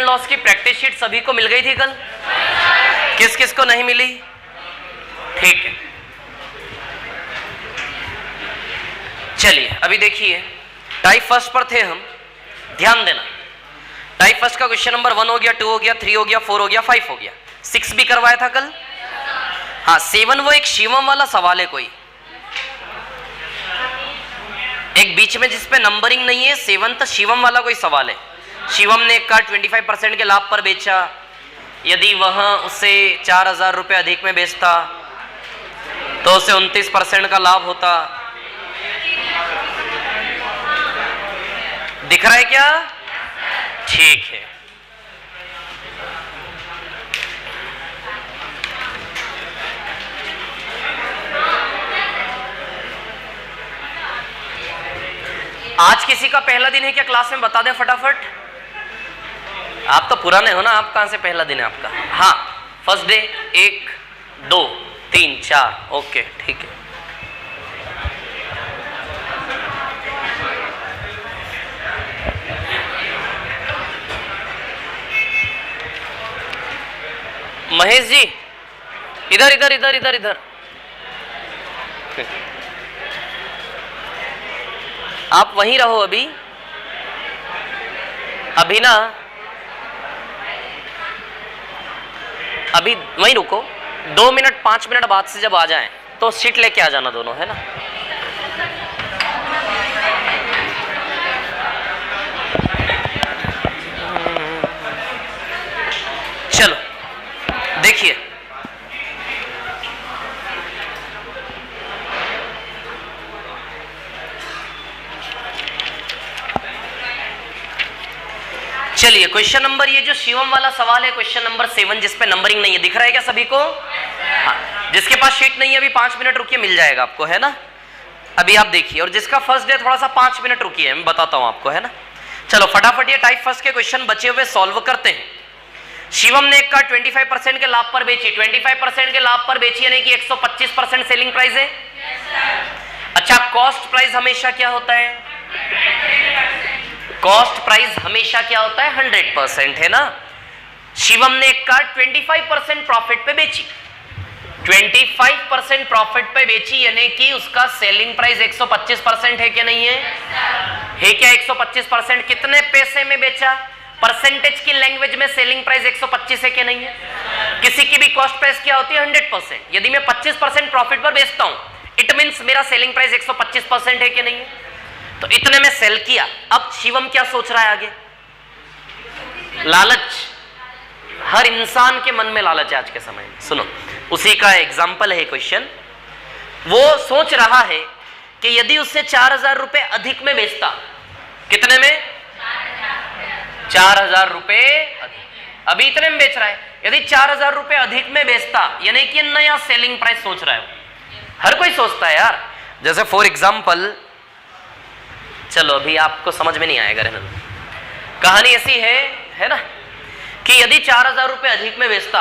And loss की practice sheet सभी को मिल गई थी कल? किस किस को नहीं मिली? ठीक है, चलिए अभी देखिए टाइप फर्स्ट पर थे हम, ध्यान देना। टाइप फर्स्ट का क्वेश्चन नंबर 1 हो गया, 2 हो गया, 3 हो गया, 4 हो गया, 5 हो गया, 6 भी करवाया था कल। हाँ 7 वो एक शिवम वाला सवाल है, कोई एक बीच में जिसपे नंबरिंग नहीं है, 7th शिवम वाला कोई सवाल है। शिवम ने एक कार 25% के लाभ पर बेचा, यदि वह उसे 4000 रुपये अधिक में बेचता तो उसे 29% का लाभ होता। दिख रहा है क्या? ठीक है, आज किसी का पहला दिन है क्या क्लास में? बता दें फटाफट। आप तो पुराने हो ना, आप कहां से पहला दिन है आपका? हाँ फर्स्ट डे 1 2 3 4, ओके ठीक है। महेश जी इधर इधर इधर इधर इधर, आप वहीं रहो अभी ना, अभी वहीं रुको, 2 मिनट 5 मिनट बाद से जब आ जाएं तो सीट लेके आ जाना दोनों, है ना। चलो देखिए चलिए क्वेश्चन नंबर, ये जो शिवम वाला सवाल है क्वेश्चन नंबर 7 जिसपे नंबरिंग नहीं है, दिख रहा है क्या सभी को? हाँ, जिसके पास शीट नहीं है अभी 5 मिनट रुकिए, मिल जाएगा आपको, है ना। अभी आप देखिए, और जिसका फर्स्ट डे थोड़ा सा 5 मिनट रुकिए, मैं बताता हूं आपको, है ना। चलो फटाफट ये टाइप फर्स्ट के क्वेश्चन बचे हुए सॉल्व करते हैं। शिवम ने एक कार 25% के लाभ पर बेची, 25% के लाभ पर बेची यानी कि 125% सेलिंग प्राइस है। अच्छा कॉस्ट प्राइस हमेशा क्या होता है? कॉस्ट प्राइस हमेशा क्या होता है? 100%, है ना। शिवम ने एक कार 25% प्रॉफिट पे बेची, 25% प्रॉफिट पे बेची यानी कि उसका सेलिंग प्राइस 125% है क्या नहीं है? है क्या 125%? कितने पैसे में बेचा? परसेंटेज की लैंग्वेज में सेलिंग प्राइस 125 है क्या नहीं है? किसी की भी कॉस्ट प्राइस क्या होती है? 100%। यदि मैं 25% प्रॉफिट पर बेचता हूं इट मींस मेरा सेलिंग प्राइस 125% है क्या नहीं है? तो इतने में सेल किया। अब शिवम क्या सोच रहा है आगे? लालच, हर इंसान के मन में लालच है आज के समय में। सुनो, उसी का एग्जाम्पल है क्वेश्चन। वो सोच रहा है कि यदि उससे 4000 रुपए अधिक में बेचता, कितने में? 4000 रुपए अधिक, अभी इतने में बेच रहा है। यदि 4000 रुपए अधिक में बेचता यानी कि नया सेलिंग प्राइस सोच रहा है। हर कोई सोचता है यार। जैसे फॉर एग्जाम्पल, चलो अभी आपको समझ में नहीं आएगा, रहने दो। कहानी ऐसी है ना, कि यदि 4000 रुपए अधिक में बेचता,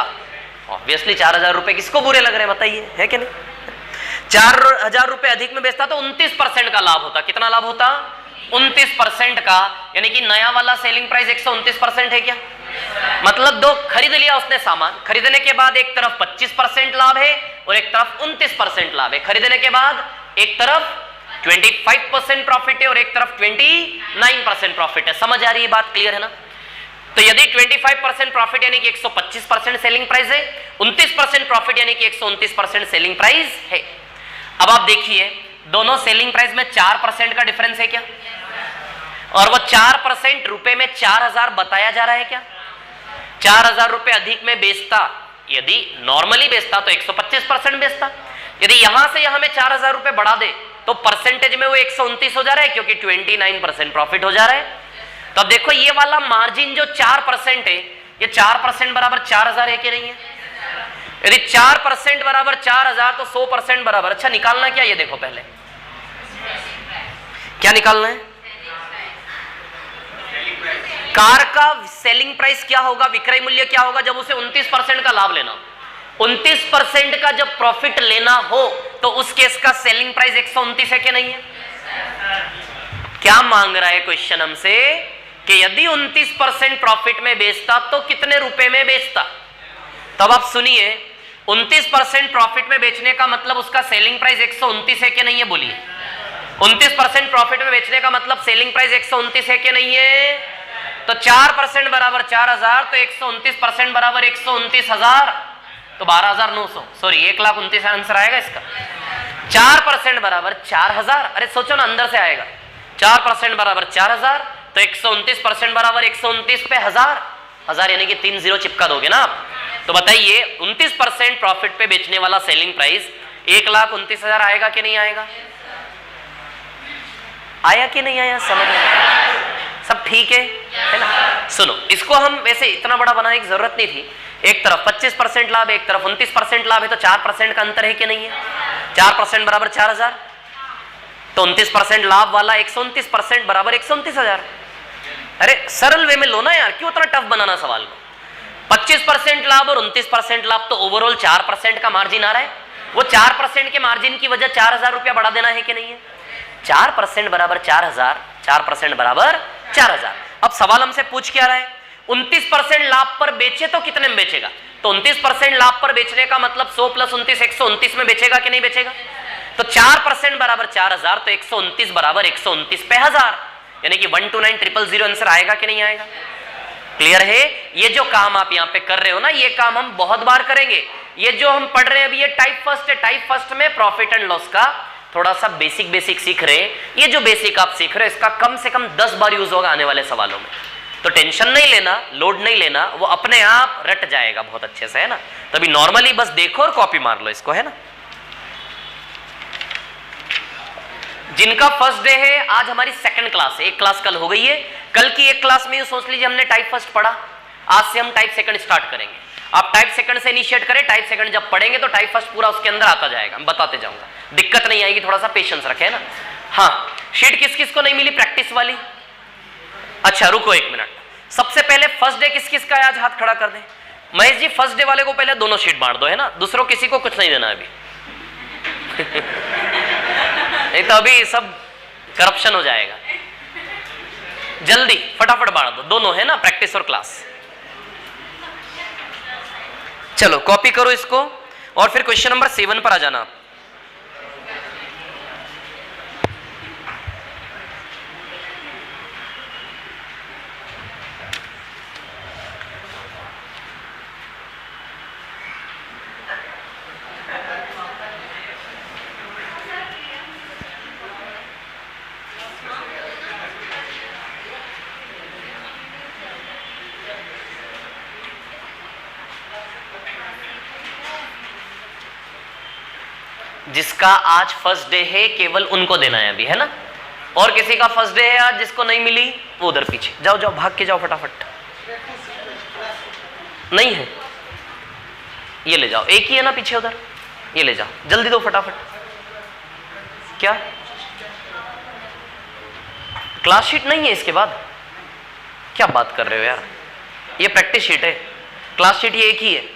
ऑब्वियसली 4000 रुपए किसको बुरे लग रहे हैं बताइए, है कि नहीं? 4000 रुपए अधिक में बेचता तो 29% का लाभ होता। कितना लाभ होता? 29% का, यानी कि नया वाला सेलिंग प्राइस 129% है क्या? मतलब दो खरीद लिया उसने सामान, खरीदने के बाद एक तरफ 25% लाभ है और एक तरफ 29% लाभ है। खरीदने के बाद एक तरफ 25% प्रॉफिट है और एक तरफ 29% प्रॉफिट है। समझ आ रही है बात? क्लियर है ना? तो यदि 25% प्रॉफिट यानी कि 125% सेलिंग प्राइस है, 29% प्रॉफिट यानी कि 129% सेलिंग प्राइस है। अब आप देखिए दोनों सेलिंग प्राइस में 4% का डिफरेंस है क्या? और वो 4% रुपए में 4000 बताया जा रहा है क्या? 4000 रुपए अधिक में बेचता, यदि नॉर्मली बेचता तो 125% बेचता। यदि यहां से यहां में 4000 रुपए बढ़ा दे तो परसेंटेज में वो 129 हो जा रहा है, क्योंकि 29% प्रॉफिट हो जा रहा है। तो अब देखो ये वाला मार्जिन जो 4% है, ये 4% बराबर 4000 है कि नहीं है? यदि 4% बराबर 4000 तो 100% बराबर, अच्छा निकालना क्या? ये देखो पहले क्या निकालना है? कार का सेलिंग प्राइस क्या होगा, विक्रय मूल्य क्या होगा जब उसे 29% का लाभ लेना, 29% का जब प्रॉफिट लेना हो तो उस केस का सेलिंग प्राइस 129 है कि नहीं है? क्या मांग रहा है क्वेश्चन हमसे कि यदि 29% प्रॉफिट में बेचता तो कितने रुपए में बेचता। तब आप सुनिए, 29% प्रॉफिट में बेचने का मतलब उसका सेलिंग प्राइस 129 है कि नहीं है, बोलिए। 29% प्रॉफिट में बेचने का मतलब सेलिंग प्राइस 129 है कि नहीं है। तो 4% बराबर 4000, तो 129% बराबर 129,000, तो 12,900, सॉरी 1,29,000 आंसर आएगा इसका। 4% बराबर 4,000, अरे सोचो ना, अंदर से आएगा। 4% बराबर 4,000, तो 129% बराबर 129 पे 1000 यानी कि 3 0 चिपका दोगे ना आप। तो बताइए 29% प्रॉफिट पे बेचने वाला सेलिंग प्राइस 1,29,000 आएगा कि नहीं आएगा? आया कि नहीं आया? समझ में सब ठीक है ना? सुनो, इसको हम वैसे इतना बड़ा बनाने की जरूरत नहीं थी। एक तरफ 25% लाभ है, एक तरफ 29% लाभ है, तो 4% का अंतर है कि नहीं है? 4% बराबर 4,000, तो 29% लाभ वाला 129% बराबर 129,000। अरे सरल वे में लो ना यार, क्यों इतना टफ बनाना सवाल को। 25% लाभ और 29% लाभ, तो ओवरऑल 4% का मार्जिन आ रहा है। वो 4% के मार्जिन की वजह 4,000 रुपया बढ़ा देना है कि नहीं है? 4% बराबर 4,000, 4% बराबर 4,000। अब सवाल हमसे पूछ क्या रहा है, 29% लाभ पर बेचे तो कितने में बेचेगा? तो 29% लाभ पर बेचने का मतलब 100 + 29 129 में बेचेगा कि नहीं बेचेगा? तो 4% बराबर 4,000, तो 129 बराबर 129 पे 1000, यानी कि 129,000 आंसर आएगा कि नहीं आएगा? क्लियर है? ये जो काम आप यहां पे कर रहे हो ना, ये काम हम बहुत बार करेंगे। ये जो हम पढ़ रहे हैं अभी, ये टाइप फर्स्ट है। टाइप फर्स्ट में प्रॉफिट एंड लॉस का थोड़ा सा बेसिक सीख रहे हैं। ये जो बेसिक आप सीख रहे हो, इसका कम से कम 10 बार यूज होगा आने वाले सवालों में। तो टेंशन नहीं लेना, लोड नहीं लेना, वो अपने आप रट जाएगा बहुत अच्छे से, है ना। तभी नॉर्मली बस देखो और कॉपी मार लो इसको, है ना। जिनका फर्स्ट डे है, आज हमारी सेकंड क्लास है। एक क्लास कल हो गई है। कल की एक क्लास में सोच लीजिए हमने टाइप फर्स्ट पढ़ा, आज से हम टाइप सेकंड स्टार्ट करेंगे। आप टाइप सेकंड से इनिशिएट करें, टाइप सेकंड जब पढ़ेंगे तो टाइप फर्स्ट पूरा उसके अंदर आता जाएगा, मैं बताते जाऊंगा, दिक्कत नहीं आएगी। थोड़ा सा पेशेंस रखे ना। हाँ, शीट किस किस को नहीं मिली प्रैक्टिस वाली? अच्छा रुको एक मिनट, सबसे पहले फर्स्ट डे किस किस का है आज हाथ खड़ा कर दें। महेश जी फर्स्ट डे वाले को पहले दोनों शीट बांट दो, है ना, दूसरों किसी को कुछ नहीं देना अभी। नहीं तो अभी सब करप्शन हो जाएगा। जल्दी फटाफट बांट दो दोनों, है ना, प्रैक्टिस और क्लास। चलो कॉपी करो इसको और फिर क्वेश्चन नंबर 7 पर आ जाना। जिसका आज फर्स्ट डे है केवल उनको देना है अभी, है ना। और किसी का फर्स्ट डे है आज जिसको नहीं मिली वो उधर पीछे जाओ, जाओ भाग के जाओ फटाफट। नहीं है, ये ले जाओ, एक ही है ना पीछे उधर, ये ले जाओ जल्दी दो फटाफट। क्या क्लास शीट नहीं है इसके बाद? क्या बात कर रहे हो यार, ये प्रैक्टिस शीट है, क्लास शीट ये एक ही है।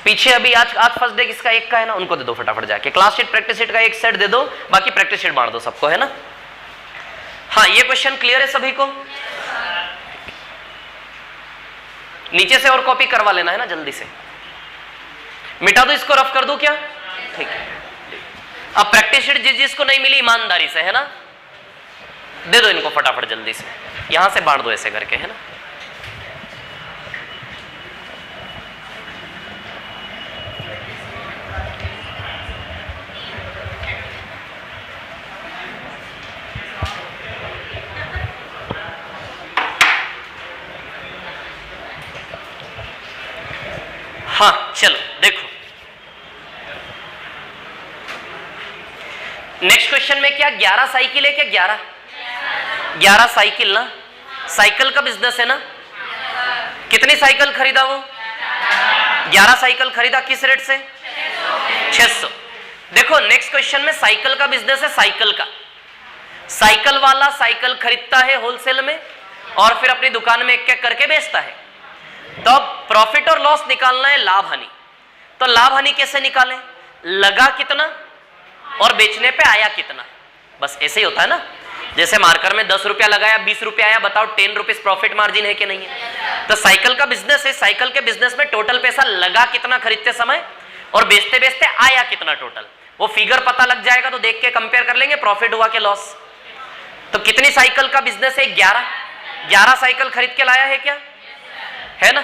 पीछे अभी आज फर्स्ट डे किसका एक का है ना, उनको दे दो फटाफट जाके। क्लास शीट प्रैक्टिस शीट का एक सेट दे दो, बाकी प्रैक्टिस शीट बांट दो सबको, है ना। हाँ ये क्वेश्चन क्लियर है सभी को? नीचे से और कॉपी करवा लेना है ना जल्दी से। मिटा दो इसको, रफ कर दो क्या? ठीक है। अब प्रैक्टिस शीट जिस जिसको नहीं मिली ईमानदारी से, है ना, दे दो इनको फटाफट जल्दी से, यहां से बांट दो ऐसे करके, है ना। हाँ चलो देखो, नेक्स्ट क्वेश्चन में क्या 11 साइकिल है क्या? 11 साइकिल ना, साइकिल का बिजनेस है ना। कितनी साइकिल खरीदा वो? 11 साइकिल खरीदा, किस रेट से? 600। देखो नेक्स्ट क्वेश्चन में साइकिल का बिजनेस है, साइकिल का। साइकिल वाला साइकिल खरीदता है होलसेल में और फिर अपनी दुकान में एक एक करके बेचता है। तो अब प्रॉफिट और लॉस निकालना है, लाभ हानि। तो लाभ हानि कैसे निकालें? लगा कितना और बेचने पे आया कितना, बस ऐसे ही होता है ना। जैसे मार्कर में 10 रुपया लगाया, 20 रुपया आया, बताओ 10 रुपीज प्रॉफिट मार्जिन है कि नहीं है? तो साइकिल का बिजनेस है, साइकिल के बिजनेस में टोटल पैसा लगा कितना खरीदते समय और बेचते बेचते आया कितना टोटल, वो फिगर पता लग जाएगा तो देख के कंपेयर कर लेंगे प्रॉफिट हुआ कि लॉस। तो कितनी साइकिल का बिजनेस है? 11 साइकिल खरीद के लाया है क्या, है ना?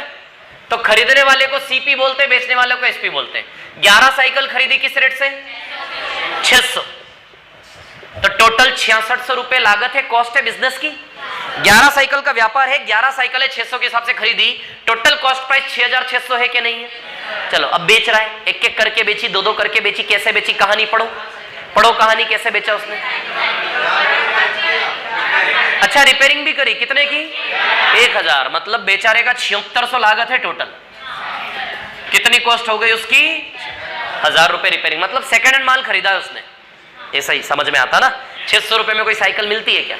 तो खरीदने वाले को सीपी बोलते, बेचने वाले को एसपी बोलते। 11 साइकिल खरीदी किस रेट से? 600। तो टोटल 6600 रुपए लागत है, कॉस्ट है बिजनेस की। 11 साइकिल का व्यापार है, 11 साइकिल है 600 के हिसाब से खरीदी, टोटल कॉस्ट प्राइस 6600 है कि नहीं है? चलो अब बेच रहा है, एक एक करके बेची, दो दो करके बेची, कैसे बेची कहानी पढ़ो, पढ़ो कहानी कैसे बेचा उसने। अच्छा रिपेयरिंग भी करी, कितने की? 1000, मतलब बेचारे का 7600 लागत है टोटल। कितनी कॉस्ट हो गई उसकी? 1000 रुपए रिपेयरिंग, मतलब सेकेंड हैंड माल खरीदा है उसने। ऐसा ही समझ में आता ना? 600 रुपए में कोई साइकिल मिलती है क्या?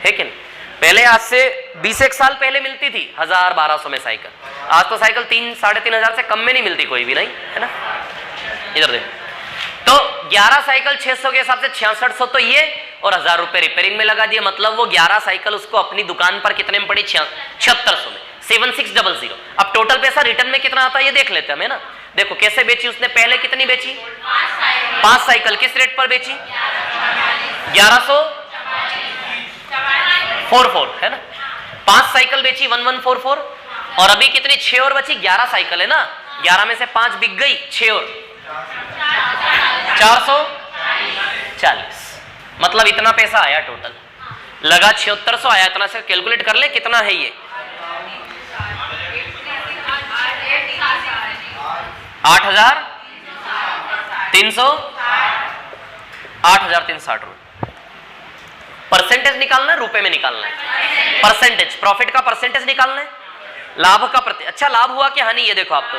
है कि नहीं? पहले आज से 20 साल पहले मिलती थी 1000-1200 में साइकिल, आज तो साइकिल 3-3,500 से कम में नहीं मिलती कोई भी, नहीं है ना? इधर देखो, तो 11 साइकिल 600 के हिसाब से 6600 तो ये, और 1000 रुपए रिपेयरिंग में लगा दिया, मतलब वो 11 साइकिल उसको अपनी दुकान पर कितने में पड़ी? 7600 में, 7600। अब टोटल पैसा रिटर्न में कितना आता है ये देख लेते हैं, ना? देखो कैसे बेची उसने, पहले कितनी बेची? 5 साइकिल, किस रेट पर बेची? 1144, है ना? 5 साइकिल बेची 1144, और अभी कितनी? 6 और बची, 11 साइकिल है ना, 11 में से 5 बिक गई, 6 और 440, मतलब इतना पैसा आया टोटल, लगा 7600 आया, इतना से कैलकुलेट कर ले कितना है ये। 8,360 रुपए। परसेंटेज निकालना है, रुपए में निकालना है? परसेंटेज, प्रॉफिट का परसेंटेज निकालना है, लाभ का अच्छा लाभ हुआ कि हानि? ये देखो आप, तो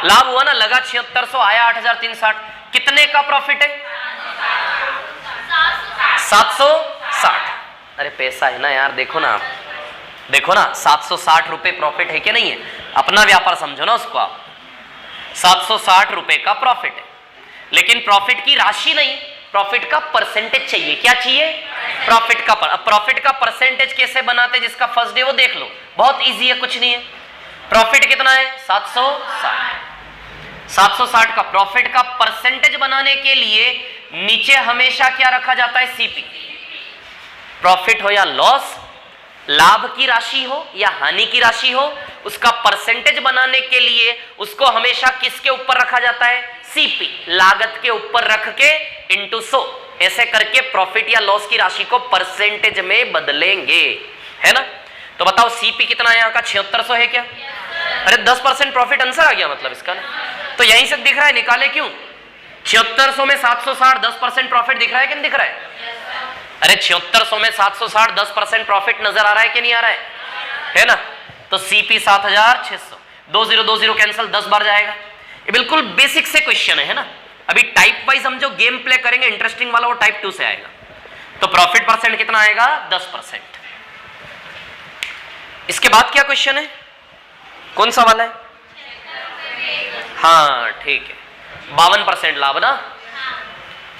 लाभ हुआ ना, लगा 7600 आया 8,360, कितने का प्रॉफिट है? 760। अरे पैसा है ना यार, देखो ना आप, देखो ना 760 रुपए प्रॉफिट है कि नहीं है? अपना व्यापार समझो ना उसको आप, 760 रुपए का प्रॉफिट है, लेकिन प्रॉफिट की राशि नहीं, प्रॉफिट का परसेंटेज चाहिए। क्या चाहिए? प्रॉफिट का प्रॉफिट का परसेंटेज कैसे बनाते, जिसका फर्स्ट डे वो देख लो, बहुत इजी है, कुछ नहीं है। प्रॉफिट कितना है? 760 का प्रॉफिट का परसेंटेज बनाने के लिए नीचे हमेशा क्या रखा जाता है? सीपी। प्रॉफिट हो या लॉस, लाभ की राशि हो या हानि की राशि हो, उसका परसेंटेज बनाने के लिए उसको हमेशा किसके ऊपर रखा जाता है? सीपी, लागत के ऊपर रख के इंटू 100, ऐसे करके प्रॉफिट या लॉस की राशि को परसेंटेज में बदलेंगे, है ना? तो बताओ सीपी कितना है यहाँ का? 7600 है क्या? अरे 10% प्रॉफिट आंसर आ गया मतलब इसका ना, तो यहीं से दिख रहा है, निकाले क्यों? 7600 में 760, 10% प्रॉफिट दिख रहा है कि नहीं दिख रहा है? अरे 7600 में 760, 10% प्रॉफिट नजर आ रहा है कि नहीं आ रहा है ना? तो सीपी 7600, 2020 कैंसिल 10 बार जाएगा। ये बिल्कुल बेसिक से क्वेश्चन है ना? अभी टाइप वाइज हम जो गेम प्ले करेंगे इंटरेस्टिंग वाला, वो टाइप 2 से आएगा। तो प्रॉफिट परसेंट कितना आएगा? 10%। इसके बाद क्या क्वेश्चन है? कौन सा वाला है? हाँ ठीक है, 52% लाभ ना,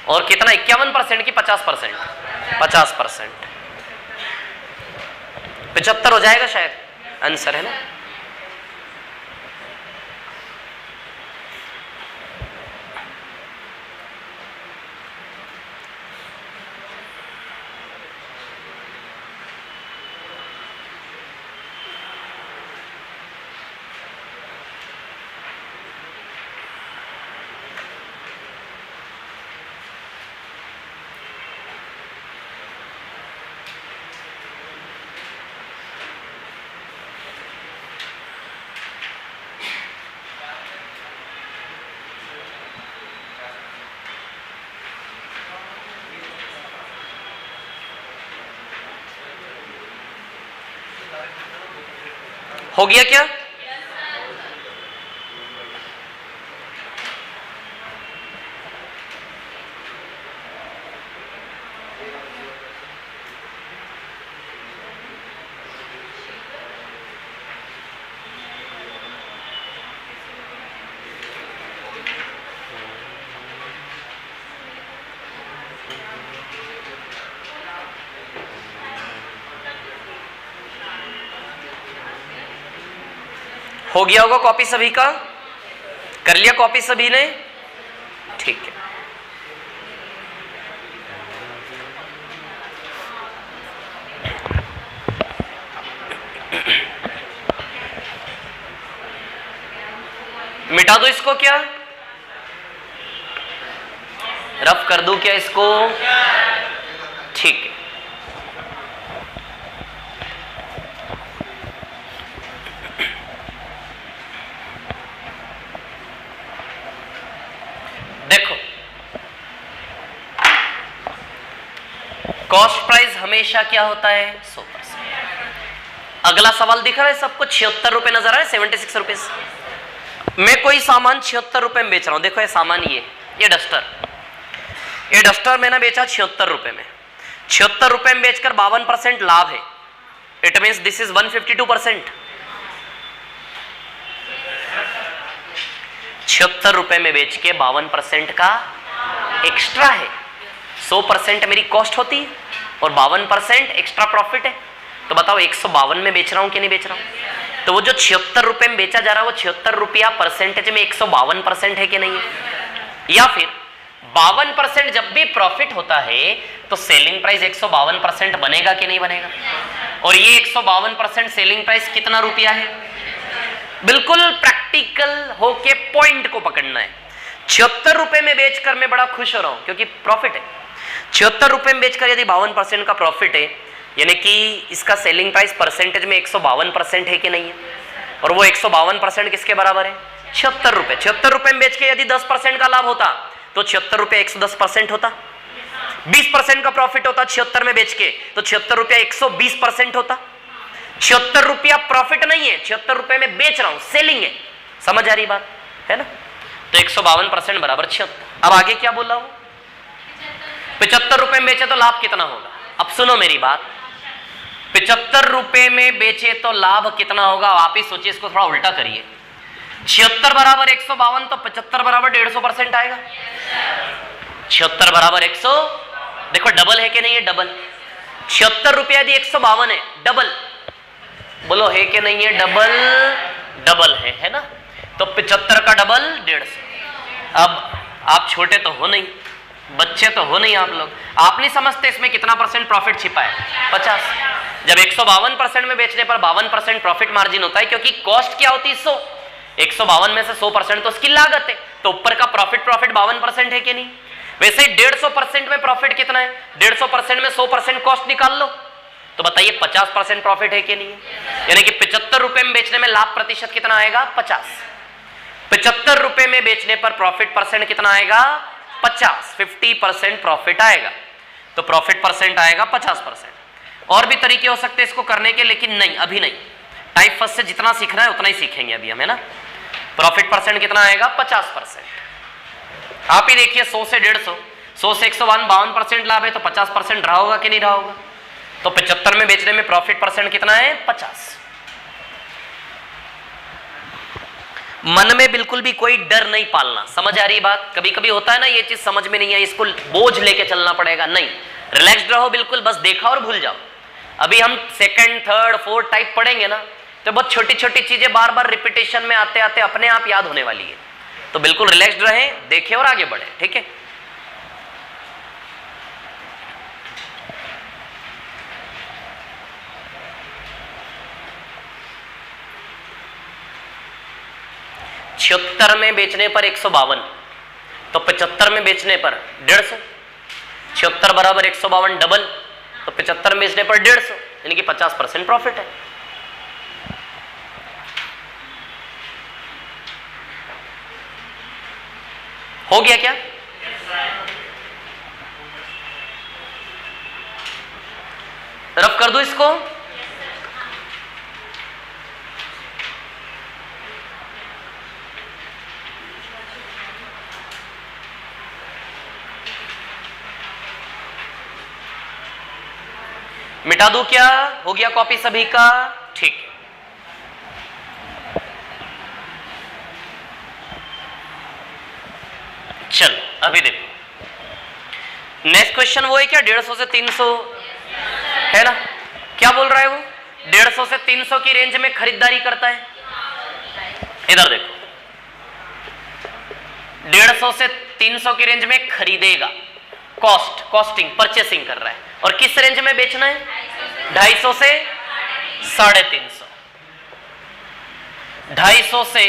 और कितना? 51% की 50%? 50%, 75 हो जाएगा शायद आंसर, है ना? हो गया क्या? हो गया होगा कॉपी सभी का? कर लिया कॉपी सभी ने? ठीक है। मिटा दो इसको क्या? रफ कर दूं क्या इसको? ठीक है। देखो, कॉस्ट प्राइस हमेशा क्या होता है? 100%। अगला सवाल दिख रहा है सबको? 76 रुपए नजर आ रहा है, 76 रुपीज। मैं कोई सामान 76 रुपए में बेच रहा हूं। देखो ये सामान, ये डस्टर मैंने बेचा 76 रुपए में। 76 रुपए में बेचकर 52% लाभ है। It means this is 152%। 76 रुपए में बेच के 52% का एक्स्ट्रा है। 100% मेरी कॉस्ट होती है और 52% एक्स्ट्रा प्रॉफिट है। तो बताओ 152 में बेच रहा हूं कि नहीं बेच रहा हूं? तो वो जो 76 रुपए में बेचा जा रहा है वो 76 रुपया परसेंटेज में 152% है कि नहीं है? या फिर 52% जब भी प्रॉफिट होता है तो सेलिंग प्राइस 152% बनेगा कि नहीं बनेगा? और ये 152% सेलिंग प्राइस कितना रुपया है? बिल्कुल प्रैक्टिकल होके पॉइंट को पकड़ना है। 76 रुपए में बेचकर मैं बड़ा खुश हो रहा हूं क्योंकि प्रॉफिट है। 76 रुपए में बेचकर यदि 52% का प्रॉफिट है, यानी कि इसका सेलिंग प्राइस परसेंटेज में 152% है कि नहीं है? और वो 152% किसके बराबर है? 76 रुपए। 76 रुपए में बेच के यदि 10% का लाभ होता तो 76 रुपए 110% होता। 20% का प्रॉफिट होता 76 में बेच के तो 76 रुपया 120% होता। 76 रुपया प्रॉफिट नहीं है, 76 रुपए में बेच रहा हूं, सेलिंग है। समझ आ रही बात है ना? तो 152% बराबर 76। अब आगे क्या बोला हूं? 75 रुपए में बेचे तो लाभ कितना होगा? अब सुनो मेरी बात। 75 रुपए में बेचे तो लाभ कितना होगा? आप ही सोचिए, इसको थोड़ा उल्टा करिए। 76 बराबर 152 तो 75 बराबर 150% आएगा। 76 बराबर 100, देखो डबल है कि नहीं है? डबल। 76 रुपया यदि 152 है, डबल बोलो है कि नहीं है? डबल। डबल है ना? तो 75 का डबल 150। अब आप छोटे तो हो नहीं, बच्चे तो हो नहीं आप लोग, आप नहीं समझते इसमें कितना परसेंट प्रॉफिट छिपा है? 50। जब 152% में बेचने पर 52% प्रॉफिट मार्जिन होता है, क्योंकि कॉस्ट क्या होती है? 100। 152 में से 100% तो उसकी लागत है, तो ऊपर का प्रॉफिट 52% है कि नहीं? वैसे 150% में प्रॉफिट कितना है? 150% में 100% कॉस्ट निकाल लो तो बताइए 50% प्रॉफिट है कि नहीं है? यानी कि 75 रुपए में बेचने में लाभ प्रतिशत कितना आएगा? 50। 75 रुपए में बेचने पर प्रॉफिट परसेंट कितना आएगा? 50। 50% प्रॉफिट आएगा, तो प्रॉफिट परसेंट आएगा 50%। और भी तरीके हो सकते हैं इसको करने के, लेकिन नहीं, अभी नहीं। टाइप फर्स्ट से जितना सीखना है उतना ही सीखेंगे अभी हम, है ना? प्रॉफिट परसेंट कितना आएगा? 50%। आप ही देखिए 100 से 150, 100 से 152% लाभ है, तो 50% रहा होगा कि नहीं रहा होगा? तो 75 में बेचने में प्रॉफिट परसेंट कितना है? 50। मन में बिल्कुल भी कोई डर नहीं पालना। समझ आ रही बात? कभी कभी होता है ना, ये चीज समझ में नहीं है, इसको बोझ लेके चलना पड़ेगा। नहीं, रिलैक्स्ड रहो बिल्कुल, बस देखा और भूल जाओ। अभी हम सेकंड, थर्ड, फोर्थ टाइप पढ़ेंगे ना, तो बहुत छोटी छोटी चीजें बार बार रिपीटेशन में आते आते अपने आप याद होने वाली है। तो बिल्कुल रिलैक्स्ड रहें, देखें और आगे बढ़े, ठीक है? छिहत्तर में बेचने पर 152, तो 75 में बेचने पर 150। 76 बराबर 152 डबल, तो 75 में बेचने पर 150, यानी कि 50% प्रॉफिट है। हो गया क्या? रफ कर दो इसको। मिटा दूं क्या? हो गया कॉपी सभी का? ठीक है। चल अभी देखो, नेक्स्ट क्वेश्चन वो है क्या? 150 से 300 है ना? क्या बोल रहा है वो? 150 से 300 की रेंज में खरीदारी करता है। इधर देखो, 150 से 300 की रेंज में खरीदेगा, कॉस्टिंग परचेसिंग कर रहा है, और किस रेंज में बेचना है? 250 से 350, 250 से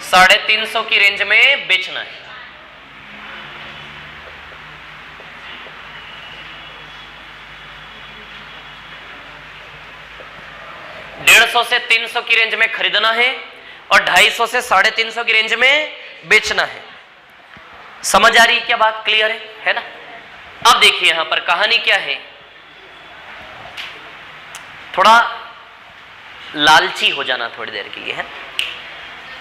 350 की रेंज में बेचना है। सौ से 300 की रेंज में खरीदना है और 250 से 350 की रेंज में बेचना है। समझ आ रही है क्या बात? क्लियर है ना? अब देखिए यहां पर कहानी क्या है, थोड़ा लालची हो जाना थोड़ी देर के लिए है।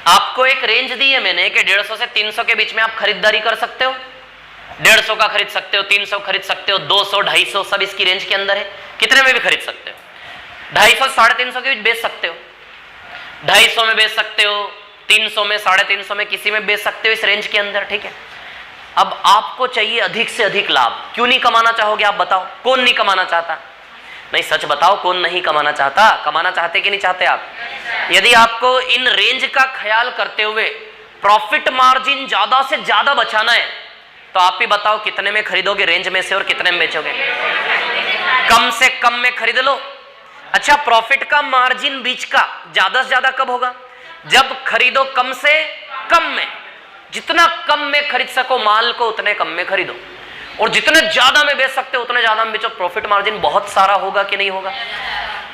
आपको एक रेंज दी है मैंने कि 150 से 300 के बीच में आप खरीदारी कर सकते हो, 150 का खरीद सकते हो, 300 खरीद सकते हो, 200, 250 सब इसकी रेंज के अंदर है, कितने में भी खरीद सकते हो। 250 से 350 के बीच बेच सकते हो, 250 में बेच सकते हो, 300 में, 350 में, किसी में बेच सकते हो इस रेंज के अंदर, ठीक है। अब आपको चाहिए अधिक से अधिक लाभ, क्यों नहीं कमाना चाहोगे आप बताओ? कौन नहीं कमाना चाहता? नहीं सच बताओ, कौन नहीं कमाना चाहता? कमाना चाहते कि नहीं चाहते आप? यदि आपको इन रेंज का ख्याल करते हुए प्रॉफिट मार्जिन ज्यादा से ज्यादा बचाना है तो आप ही बताओ कितने में खरीदोगे रेंज में से और कितने में बेचोगे? कम से कम में खरीद लो। अच्छा, प्रॉफिट का मार्जिन बीच का ज्यादा से ज्यादा कब होगा? जब खरीदो कम से कम में। जितना कम में खरीद सको माल को उतने कम में खरीदो, और जितने ज्यादा में बेच सकते हो उतने ज्यादा में बेचो, प्रॉफिट मार्जिन बहुत सारा होगा कि नहीं होगा?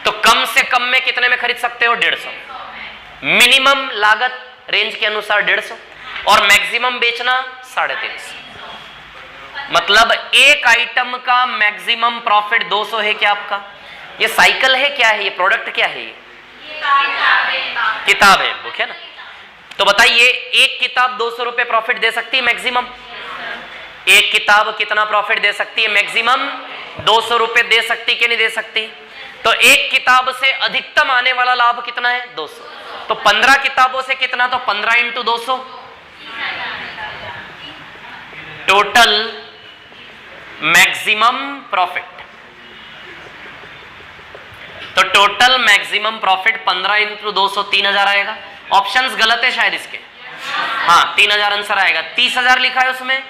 तो कम से कम में कितने में खरीद सकते हो? 150। मिनिमम लागत रेंज के अनुसार 150 और मैक्सिमम बेचना 350। मतलब एक आइटम का मैक्सिमम प्रॉफिट 200 है क्या आपका? ये साइकिल है क्या है? ये प्रोडक्ट क्या है? ये किताब है, बुक है ना। तो बताइए एक किताब 200 रुपए प्रॉफिट दे सकती है मैक्सिमम? एक किताब कितना प्रॉफिट दे सकती है मैक्सिमम? 200 रुपए दे सकती कि नहीं दे सकती? तो एक किताब से अधिकतम आने वाला लाभ कितना है? 200। तो 15 किताबों से कितना? तो 15 इंटू 200, टोटल मैक्सिमम प्रॉफिट। तो टोटल मैक्सिमम प्रॉफिट 15 इंटू 200 3000 आएगा। ऑप्शंस गलत है शायद इसके, हाँ 3000 आंसर आएगा। 30,000 लिखा है उसमें,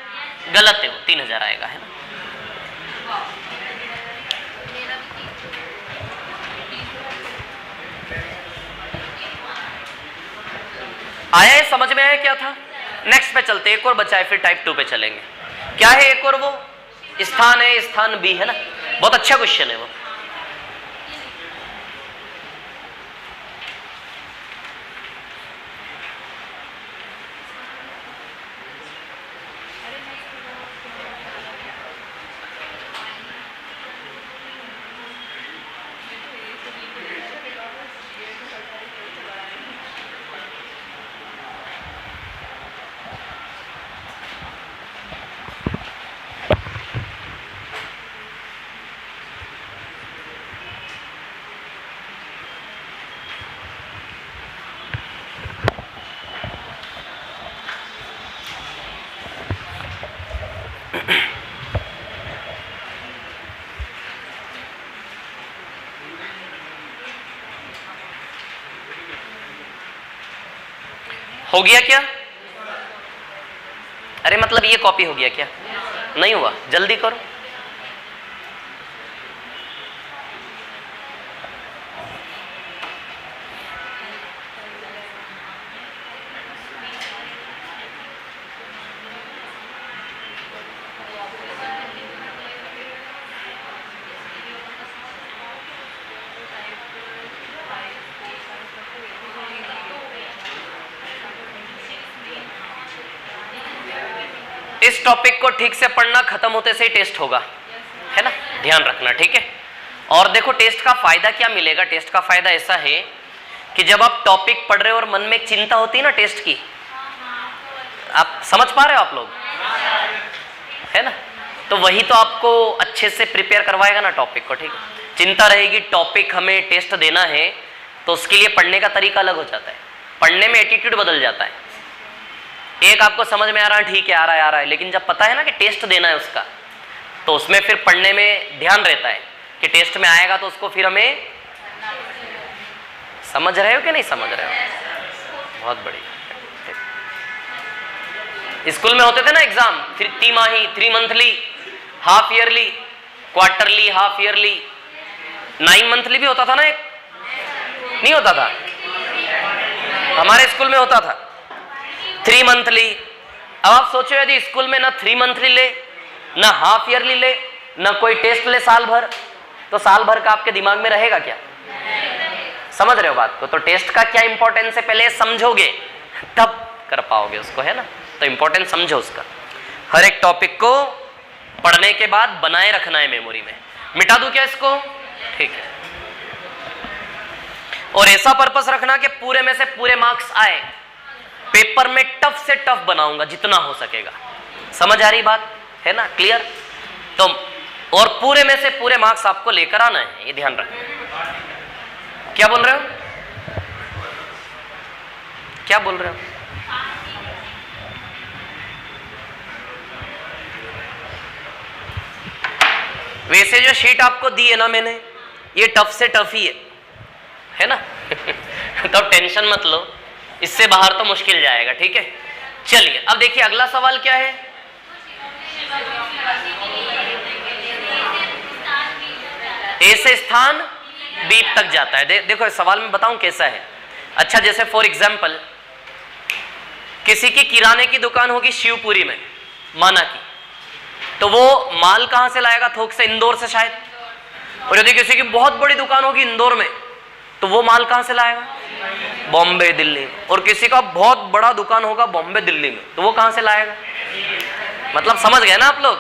गलत है वो, 3000 आएगा, है ना। आया है? समझ में आया क्या था? नेक्स्ट पे चलते, एक और बचा है, फिर टाइप 2 पे चलेंगे। क्या है एक और? वो स्थान है, स्थान बी है ना। बहुत अच्छा क्वेश्चन है वो। हो गया क्या? अरे मतलब ये कॉपी हो गया क्या? नहीं हुआ, जल्दी करो। इस टॉपिक को ठीक से पढ़ना, खत्म होते से ही टेस्ट होगा, है ना, ध्यान रखना, ठीक है। और देखो टेस्ट का फायदा क्या मिलेगा? टेस्ट का फायदा ऐसा है कि जब आप टॉपिक पढ़ रहे हो और मन में एक चिंता होती है ना टेस्ट की, आप समझ पा रहे हो आप लोग, है ना, तो वही तो आपको अच्छे से प्रिपेयर करवाएगा ना टॉपिक को, ठीक है। चिंता रहेगी टॉपिक हमें टेस्ट देना है, तो उसके लिए पढ़ने का तरीका अलग हो जाता है, पढ़ने में एटीट्यूड बदल जाता है। एक आपको समझ में आ रहा है, ठीक है आ रहा है, लेकिन जब पता है ना कि टेस्ट देना है उसका, तो उसमें फिर पढ़ने में ध्यान रहता है कि टेस्ट में आएगा तो उसको फिर हमें, समझ रहे हो कि नहीं समझ रहे हो? बहुत बढ़िया। स्कूल में होते थे ना एग्जाम, तिमाही, 3 monthly, half yearly, quarterly, half yearly, 9 monthly भी होता था ना एक, नहीं होता था? हमारे स्कूल में होता था 3 मंथली। अब आप सोचो यदि स्कूल में ना 3 मंथली ले, ना हाफ ईयरली ले, ना कोई टेस्ट ले साल भर, तो साल भर का आपके दिमाग में रहेगा क्या? समझ रहे हो बात को? तो टेस्ट का क्या इंपॉर्टेंस है पहले समझोगे तब कर पाओगे उसको, है ना? तो इंपॉर्टेंस समझो उसका। हर एक टॉपिक को पढ़ने के बाद बनाए रखना है मेमोरी में। मिटा दूं क्या इसको? ठीक है। और ऐसा पर्पस रखना कि पूरे में से पूरे मार्क्स आए। पेपर में टफ से टफ बनाऊंगा जितना हो सकेगा। समझ आ रही बात है ना? क्लियर? तो और पूरे में से पूरे मार्क्स आपको लेकर आना है, ये ध्यान रखना। क्या बोल रहे हो? क्या बोल रहे हो? वैसे जो शीट आपको दी है ना मैंने, ये टफ से टफ ही है ना? तो टेंशन मत लो, इससे बाहर तो मुश्किल जाएगा। ठीक है, चलिए अब देखिए अगला सवाल क्या है। ए से स्थान बी तक जाता है। देखो इस सवाल में बताऊं कैसा है। अच्छा, जैसे फॉर एग्जाम्पल किसी की किराने की दुकान होगी शिवपुरी में, माना की, तो वो माल कहां से लाएगा? थोक से, इंदौर से शायद। और यदि किसी की बहुत बड़ी दुकान होगी इंदौर में, तो वो माल कहां से लाएगा? बॉम्बे, दिल्ली में। और किसी का बहुत बड़ा दुकान होगा बॉम्बे, दिल्ली में, तो वो कहां से लाएगा? मतलब समझ गए ना आप लोग?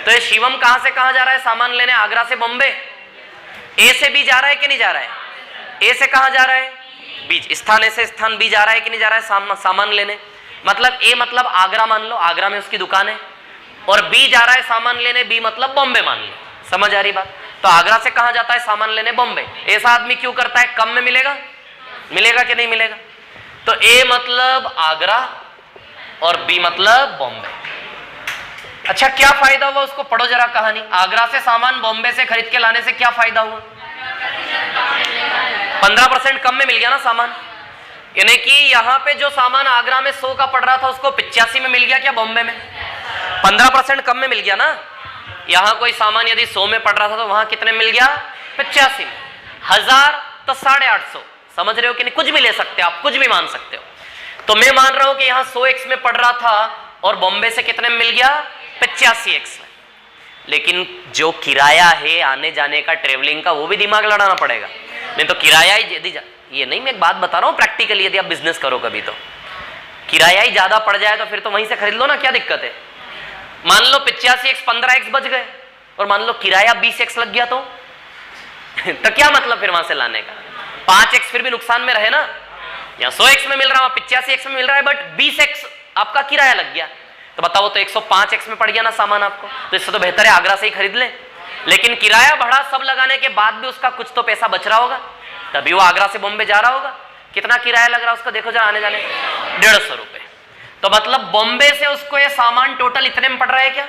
तो ये शिवम कहां से कहां जा रहा है सामान लेने? आगरा से बॉम्बे। ए से बी जा रहा है कि नहीं जा रहा है? ए से कहां जा रहा है? बीच स्थान ए से स्थान बी जा रहा है कि नहीं जा रहा है सामान लेने? मतलब ए मतलब आगरा मान लो, आगरा में उसकी दुकान है, और बी जा रहा है सामान लेने, बी मतलब बॉम्बे मान लो। समझ आ रही बात? तो आगरा से कहां जाता है सामान लेने? बॉम्बे। ऐसा आदमी क्यों करता है? कम में मिलेगा, मिलेगा कि नहीं मिलेगा? तो ए मतलब आगरा और बी मतलब बॉम्बे। अच्छा, क्या फायदा हुआ उसको? पढ़ो जरा कहानी। आगरा से सामान बॉम्बे से खरीद के लाने से क्या फायदा हुआ? 15% कम में मिल गया ना सामान। यानी कि यहां पे जो सामान आगरा में 100 का पड़ रहा था उसको 85 में मिल गया क्या बॉम्बे में? 15% कम में मिल गया ना। यहां कोई सामान यदि 100 में पड़ रहा था तो वहां कितने मिल गया? 85 में। 1000 तो 850। समझ रहे हो कि नहीं? कुछ भी ले सकते हो आप, कुछ भी मान सकते हो। तो मैं मान रहा हूं कि यहां 100x में पड़ रहा था और बॉम्बे से कितने में मिल गया? 85x में। लेकिन जो किराया है आने जाने का, ट्रेवलिंग का, वो भी दिमाग लड़ाना पड़ेगा। नहीं तो किराया ही यदि ये नहीं, मैं एक बात बता रहा हूं प्रैक्टिकली, यदि आप बिजनेस करो कभी तो किराया ही ज्यादा पड़ जाए तो फिर तो वहीं से खरीद लो ना, क्या दिक्कत है? मान लो 85x 15x बच गए और मान लो किराया 20x लग गया तो तो क्या मतलब फिर वहां से लाने का? 5x फिर भी नुकसान में रहे ना। यहाँ 100x में मिल रहा है, 85x में मिल रहा है, बट 20x आपका किराया लग गया। तो बताओ, तो 105x में पड़ गया ना सामान आपको। तो इससे तो बेहतर है आगरा से ही खरीद ले। लेकिन किराया बढ़ा सब लगाने के बाद भी उसका कुछ तो पैसा बच रहा होगा, तभी वो आगरा से बॉम्बे जा रहा होगा। कितना किराया लग रहा है उसका देखो जरा आने जाने? 150 रुपए। तो मतलब बॉम्बे से उसको ये सामान टोटल इतने में पड़ रहा है क्या?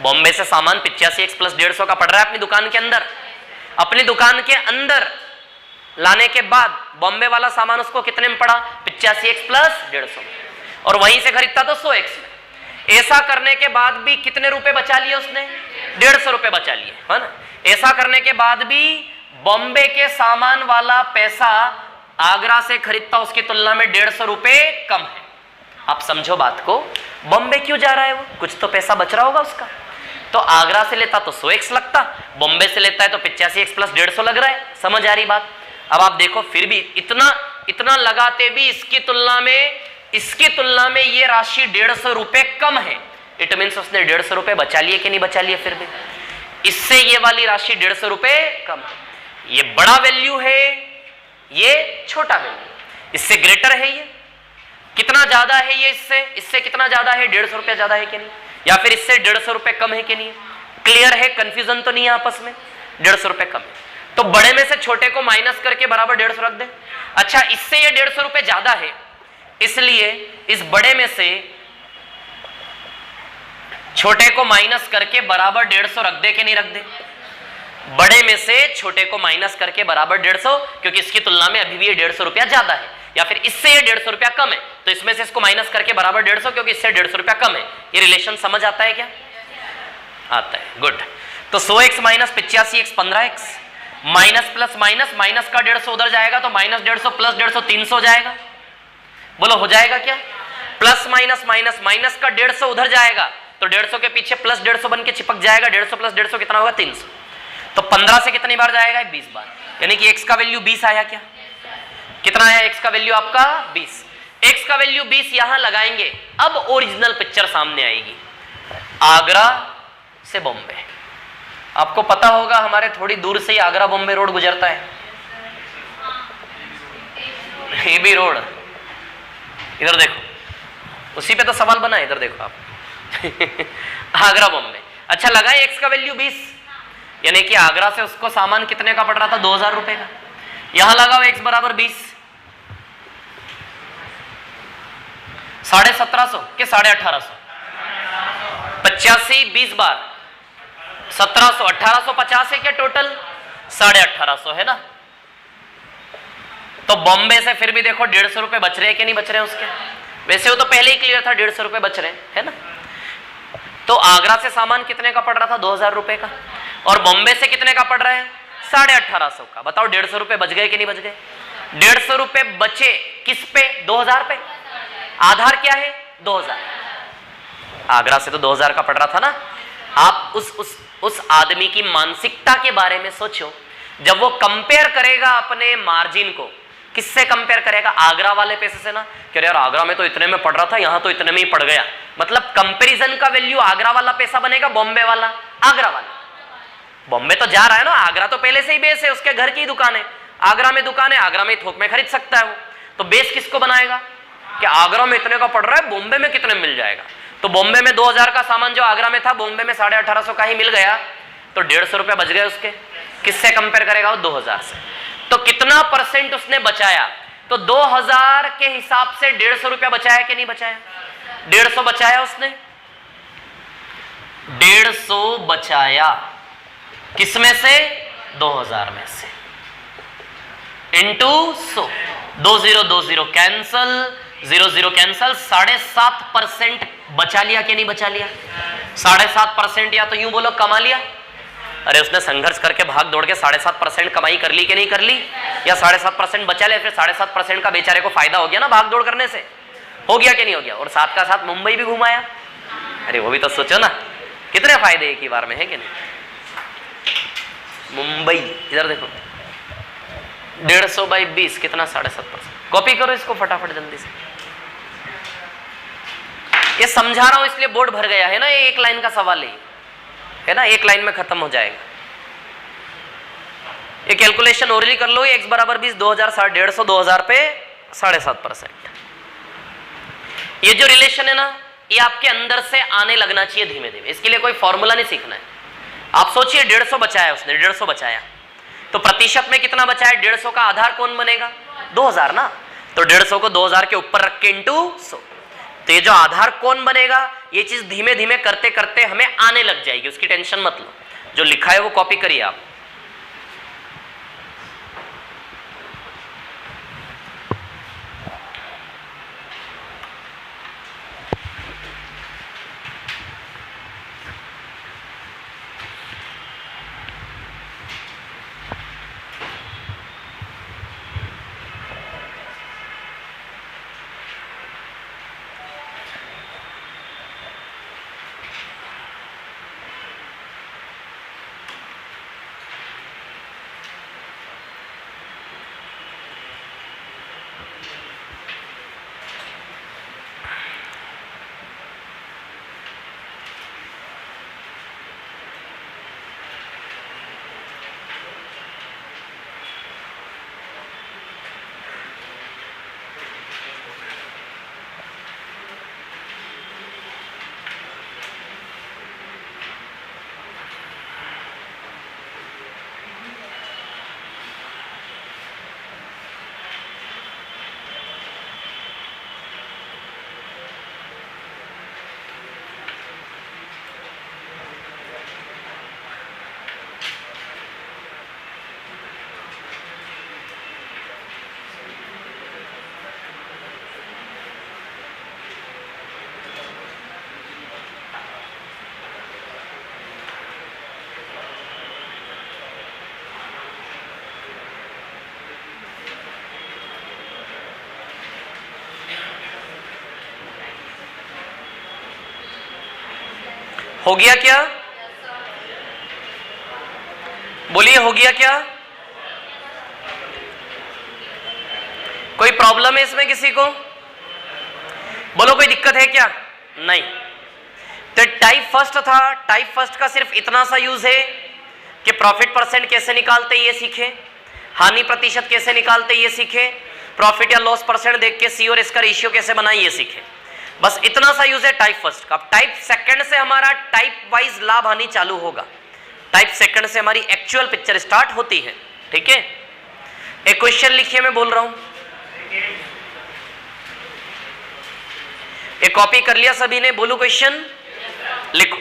बॉम्बे से सामान 85x प्लस 150 का पड़ रहा है अपनी दुकान के अंदर। अपनी दुकान के अंदर लाने के बाद बॉम्बे वाला सामान उसको कितने में पड़ा? 85x प्लस 150 में। और वहीं से खरीदता तो 100x में। ऐसा करने के बाद भी कितने रुपए बचा लिए उसने? 150 रुपए बचा लिए, है ना? ऐसा करने के बाद भी बॉम्बे के सामान वाला पैसा आगरा से खरीदता उसकी तुलना में 150 रुपए कम है। आप समझो बात को। बॉम्बे क्यों जा रहा है वो? कुछ तो पैसा बच रहा होगा उसका। तो आगरा से लेता तो 100x लगता, बॉम्बे से लेता है तो 85x प्लस 150 लग रहा है। समझ आ रही बात? अब आप देखो, फिर भी इतना लगाते भी इसकी तुलना में ये राशि 150 रुपए कम है। इट मीन्स उसने 150 रुपए बचा लिए कि नहीं बचा लिए? फिर भी इससे ये वाली राशि 150 रुपए कम है। ये बड़ा वैल्यू है, ये छोटा वैल्यू, इससे ग्रेटर है। ये कितना ज्यादा है? ये इससे कितना ज्यादा है? 150 रुपया ज्यादा है कि नहीं? या फिर इससे 150 रुपए कम है कि नहीं? क्लियर है? कंफ्यूजन तो नहीं है आपस में? 150 रुपए कम है तो बड़े में से छोटे को माइनस करके बराबर 150 रख दे। अच्छा, इससे ये 150 रुपए ज्यादा है, इसलिए इस बड़े में से छोटे को माइनस करके बराबर 150 रख दे कि नहीं रख दे? बड़े में से छोटे को माइनस करके बराबर 150, क्योंकि इसकी तुलना में अभी भी ये 150 रुपया ज्यादा है। या फिर इससे ये 150 रुपया कम है, तो इसमें से इसको माइनस करके बराबर 150, क्योंकि इससे 150 रुपया कम है। ये रिलेशन समझ आता है क्या? आता है, गुड। तो 100x minus 85x 15x, minus plus minus, minus का 150 उधर जाएगा तो माइनस 150 प्लस 150 300 जाएगा। बोलो हो जाएगा क्या? प्लस माइनस माइनस, माइनस का 150 उधर जाएगा तो 150 के पीछे प्लस 150 बन के चिपक जाएगा। 150 प्लस 150 कितना होगा? 300। तो 15 से कितनी बार जाएगा? 20 बार, यानी कि x का वैल्यू 20 आया। क्या कितना आया x का वैल्यू आपका? 20। x का वैल्यू 20 यहां लगाएंगे, अब ओरिजिनल पिक्चर सामने आएगी। आगरा से बॉम्बे, आपको पता होगा हमारे थोड़ी दूर से ही आगरा बॉम्बे रोड गुजरता है, ये भी रोड। इधर देखो, उसी पे तो सवाल बना है, इधर देखो आप आगरा बॉम्बे। अच्छा लगाए x का वैल्यू 20, यानी कि आगरा से उसको सामान कितने का पड़ रहा था? 2000 रुपए का। यहां लगाओ x बराबर 20, 1750 के 1850, 85 20 बार 1700, 1850 है क्या टोटल? 1850 है ना। तो बॉम्बे से फिर भी देखो 150 रुपए बच रहे हैं कि नहीं बच रहे हैं उसके? वैसे वो तो पहले ही क्लियर था, 150 रुपए बच रहे हैं, है ना। तो आगरा से सामान कितने का पड़ रहा था? 2000 रुपए का, और बॉम्बे से कितने का पड़ रहा है? 1850 का। बताओ 150 रुपए बच गए कि नहीं बच गए? 150 रुपए बचे किस पे? 2000 पे। आधार क्या है? 2000। आगरा से तो 2000 का पड़ रहा था ना। आप उस आदमी की मानसिकता के बारे में सोचो, जब वो कंपेयर करेगा अपने मार्जिन को, किससे कंपेयर करेगा? आगरा वाले पैसे से ना। कह रहे यार आगरा में तो इतने में पड़ रहा था, यहां तो इतने में ही पड़ गया। मतलब कंपैरिजन का वैल्यू आगरा वाला पैसा बनेगा, बॉम्बे वाला? आगरा वाला। बॉम्बे तो जा रहा है ना, आगरा तो पहले से ही बेस है, उसके घर की दुकान है, आगरा में दुकान है, आगरा में थोक में खरीद सकता है वो। तो बेस किसको बनाएगा कि आगरा में इतने का पड़ रहा है, बॉम्बे में कितने मिल जाएगा। तो बॉम्बे में 2000 का सामान जो आगरा में था, बॉम्बे में 1850 का ही मिल गया, तो 150 रुपए बच गए उसके। किससे कंपेयर करेगा वो? 2000 से। तो कितना परसेंट उसने बचाया? तो 2000 के हिसाब से 150 रुपया बचाया कि नहीं बचाया? 150 बचाया उसने, 150 बचाया। किसमें से? 2000 में से, इंटू 100। 20 कैंसल, 00 कैंसल, 7.5% बचा लिया कि नहीं बचा लिया? 7.5%, या तो यूं बोलो कमा लिया। अरे उसने संघर्ष करके भाग दौड़ के 7.5% कमाई कर ली कि नहीं कर ली? या 7.5% बचा लिया, फिर 7.5% का बेचारे को फायदा हो गया ना भाग दौड़ करने से? हो गया कि नहीं हो गया? और साथ का साथ मुंबई भी घुमाया। अरे वो भी तो सोचो ना, कितने फायदे एक ही बार में है कि नहीं? मुंबई, इधर देखो, 150 बाई 20 कितना? 7.5%। कॉपी करो इसको फटाफट जल्दी से। ये समझा रहा हूं इसलिए बोर्ड भर गया है ना, ये एक लाइन का सवाल है ना, एक लाइन में खत्म हो जाएगा। ये कैलकुलेशन ओरली कर लो, x बराबर 20, 2000 150, 2000 पे 7.5%। ये जो रिलेशन है ना, ये आपके अंदर से आने लगना चाहिए धीमे धीमे। इसके लिए कोई फॉर्मूला नहीं सीखना है। आप सोचिए 150 बचाया उसने, 150 बचाया, तो प्रतिशत में कितना बचा है? 150 का आधार कौन बनेगा? 2000 ना। तो 150 को 2000 के ऊपर रख के इंटू 100, तो ये जो आधार कौन बनेगा, ये चीज धीमे धीमे करते करते हमें आने लग जाएगी, उसकी टेंशन मत लो। जो लिखा है वो कॉपी करिए आप। हो गया क्या? बोलिए, हो गया क्या? कोई प्रॉब्लम है इसमें किसी को? बोलो, कोई दिक्कत है क्या? नहीं। तो टाइप फर्स्ट था, टाइप फर्स्ट का सिर्फ इतना सा यूज है कि प्रॉफिट परसेंट कैसे निकालते ये सीखे, हानि प्रतिशत कैसे निकालते ये सीखे, प्रॉफिट या लॉस परसेंट देख के सी और एस का रेशियो कैसे बनाए ये सीखे। बस इतना सा यूज है टाइप फर्स्ट का। टाइप सेकंड से हमारा टाइप वाइज लाभ हानि चालू होगा। टाइप सेकंड से हमारी एक्चुअल पिक्चर स्टार्ट होती है। ठीक है, एक क्वेश्चन लिखिए, मैं बोल रहा हूं, एक कॉपी कर लिया सभी ने? बोलू क्वेश्चन, लिखो।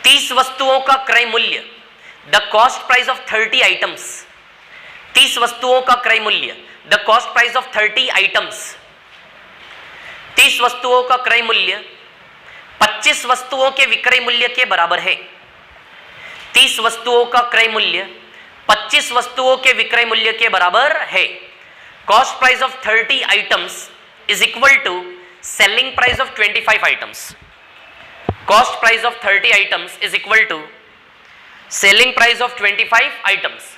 30 वस्तुओं का क्रय मूल्य, the cost price of 30 items. 30 वस्तुओं का क्रय मूल्य, the cost price of 30 items. 30 वस्तुओं का क्रय मूल्य 25 वस्तुओं के विक्रय मूल्य के बराबर है। 30 वस्तुओं का क्रय मूल्य 25 वस्तुओं के विक्रय मूल्य के बराबर है। Cost price of 30 items is equal to selling price of 25 items. Cost price of 30 items is equal to selling price of 25 items.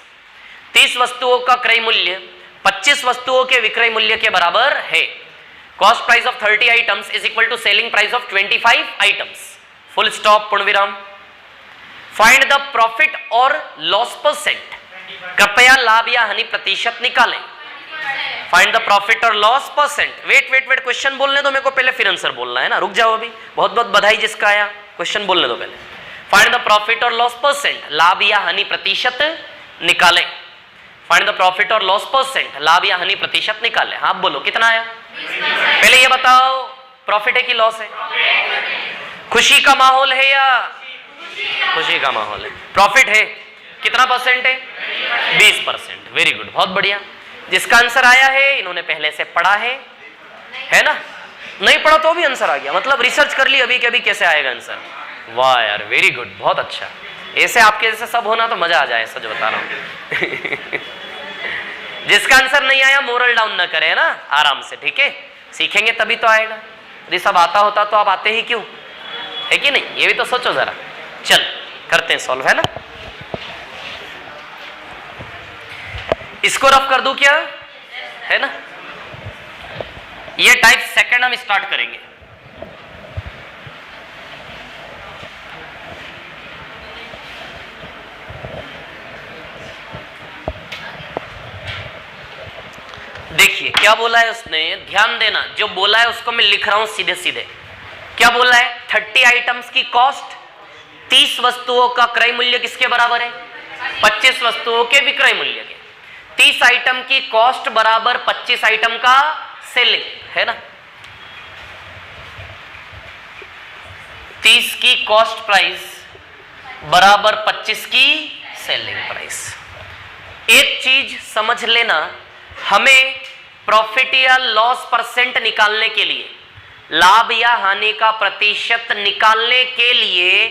30 वस्तुओं का क्रय मूल्य 25 वस्तुओं के विक्रय मूल्य के बराबर है। Cost price of 30 items is equal to selling price of 25 items. Full stop, पूर्ण विराम। फाइंड द प्रॉफिट और लॉस परसेंट। कृपया लाभ या हानि प्रतिशत निकालें। फाइंड द प्रॉफिट और loss percent. Wait wait wait, question बोलने दो मेरे को पहले, फिर आंसर बोलना है ना। रुक जाओ अभी, बहुत बहुत बधाई जिसका आया। क्वेश्चन बोलने दो पहले। फाइंड द प्रॉफिट और लॉस परसेंट, लाभ या हानि प्रतिशत निकालें। फाइंड द प्रॉफिट और लॉस परसेंट, लाभ या हानि प्रतिशत निकालें। आप बोलो कितना आया? पहले ये बताओ, प्रॉफिट है कि लॉस है? खुशी का माहौल है या? खुशी का माहौल है। प्रॉफिट है, कितना परसेंट है? 20%। वेरी गुड, बहुत बढ़िया। जिसका आंसर आया है इन्होंने पहले से पढ़ा है ना? नहीं पढ़ा तो भी आंसर आ गया, मतलब रिसर्च कर ली अभी के अभी कैसे आएगा आंसर। वाह यार, वेरी गुड, बहुत अच्छा। ऐसे आपके जैसे सब होना तो मजा आ जाए, सच बता रहा हूं। जिसका आंसर नहीं आया मोरल डाउन ना करे, ना, आराम से। ठीक है, सीखेंगे तभी तो आएगा। यदि सब आता होता तो आप आते ही क्यों, है कि नहीं? ये भी तो सोचो जरा। चल करते हैं सॉल्व, है ना? इसको रफ कर दूं क्या, है ना? ये टाइप सेकंड हम स्टार्ट करेंगे। देखिए क्या बोला है उसने, ध्यान देना। जो बोला है उसको मैं लिख रहा हूं सीधे सीधे। क्या बोला है? 30 आइटम्स की कॉस्ट 30 वस्तुओं का क्रय मूल्य किसके बराबर है? 25 वस्तुओं के विक्रय मूल्य के। 30 आइटम की कॉस्ट बराबर 25 आइटम का सेलिंग, है ना? 30 की कॉस्ट प्राइस बराबर 25 की सेलिंग प्राइस। एक चीज समझ लेना, हमें प्रॉफिट या लॉस परसेंट निकालने के लिए, लाभ या हानि का प्रतिशत निकालने के लिए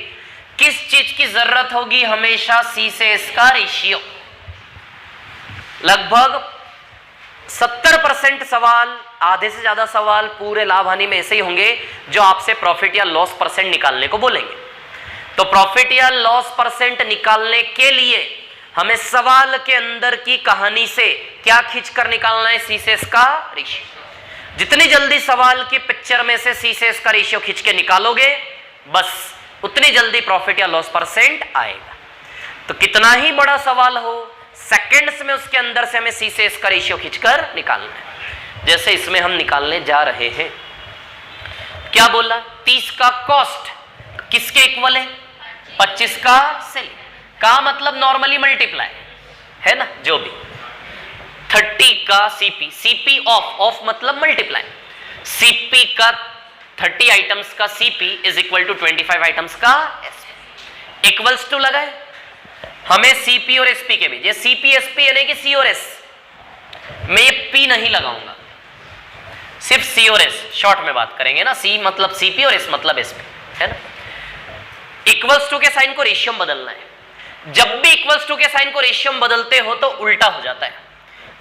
किस चीज की जरूरत होगी? हमेशा सी से एस का रेशियो। लगभग 70% सवाल, आधे से ज्यादा सवाल पूरे लाभ हानि में ऐसे ही होंगे जो आपसे प्रॉफिट या लॉस परसेंट निकालने को बोलेंगे। तो प्रॉफिट या लॉस परसेंट निकालने के लिए हमें सवाल के अंदर की कहानी से क्या खींचकर निकालना है? सी से एस का रेशियो। जितनी जल्दी सवाल की पिक्चर में से सी से एस का रेशियो खींच के निकालोगे, बस उतनी जल्दी प्रॉफिट या लॉस परसेंट आएगा। तो कितना ही बड़ा सवाल हो, सेकंड्स में उसके अंदर से हमें सी से एस का रेशियो खींचकर निकालना है। जैसे इसमें हम निकालने जा रहे हैं। क्या बोला? 30 का कॉस्ट किसके इक्वल है? 25 का सेलिंग का, मतलब नॉर्मली मल्टीप्लाई, है ना? जो भी 30 का सीपी, सीपी ऑफ मतलब मल्टीप्लाई। सीपी का 30 आइटम्स का CP is equal to 25 items का एसपी। इक्वल्स टू लगाए, हमें सीपी और एसपी के बीच, ये सीपी एसपी यानी कि सी और एस, मैं ये पी नहीं लगाऊंगा, सिर्फ सी और एस शॉर्ट में बात करेंगे ना। सी मतलब सीपी और एस मतलब एसपी, है ना? इक्वल्स टू के साइन को रेशियो में बदलना है। जब भी इक्वल्स टू के साइन को रेशियो में बदलते हो तो उल्टा हो जाता है।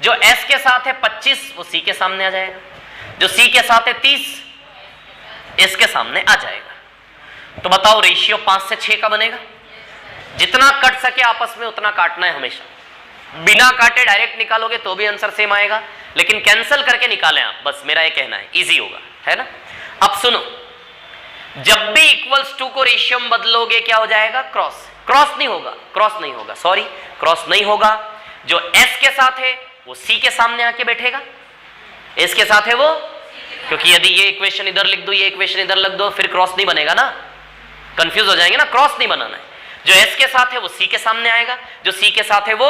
जो एस के साथ है 25 वो सी के सामने आ जाएगा, जो सी के साथ है 30 इसके सामने आ जाएगा। तो बताओ रेशियो 5 से 6 का बनेगा। जितना कट सके आपस में उतना काटना है हमेशा, बिना काटे डायरेक्ट निकालोगे तो भी आंसर सेम आएगा, लेकिन कैंसिल करके निकालें आप, बस मेरा ये कहना है, इजी होगा, है ना। अब सुनो, जब भी इक्वल्स टू को रेशियो में बदलोगे क्या हो जाएगा, क्रॉस। क्रॉस नहीं होगा, क्रॉस नहीं होगा, सॉरी क्रॉस नहीं होगा। जो एस के साथ है वो सी के सामने आके बैठेगा, एस के साथ है वो, क्योंकि यदि ये इक्वेशन इधर लिख दो, ये इक्वेशन इधर लिख दो, फिर क्रॉस नहीं बनेगा ना, कंफ्यूज हो जाएंगे ना, क्रॉस नहीं बनाना है। जो एस के साथ है वो सी के सामने आएगा, जो सी के साथ है वो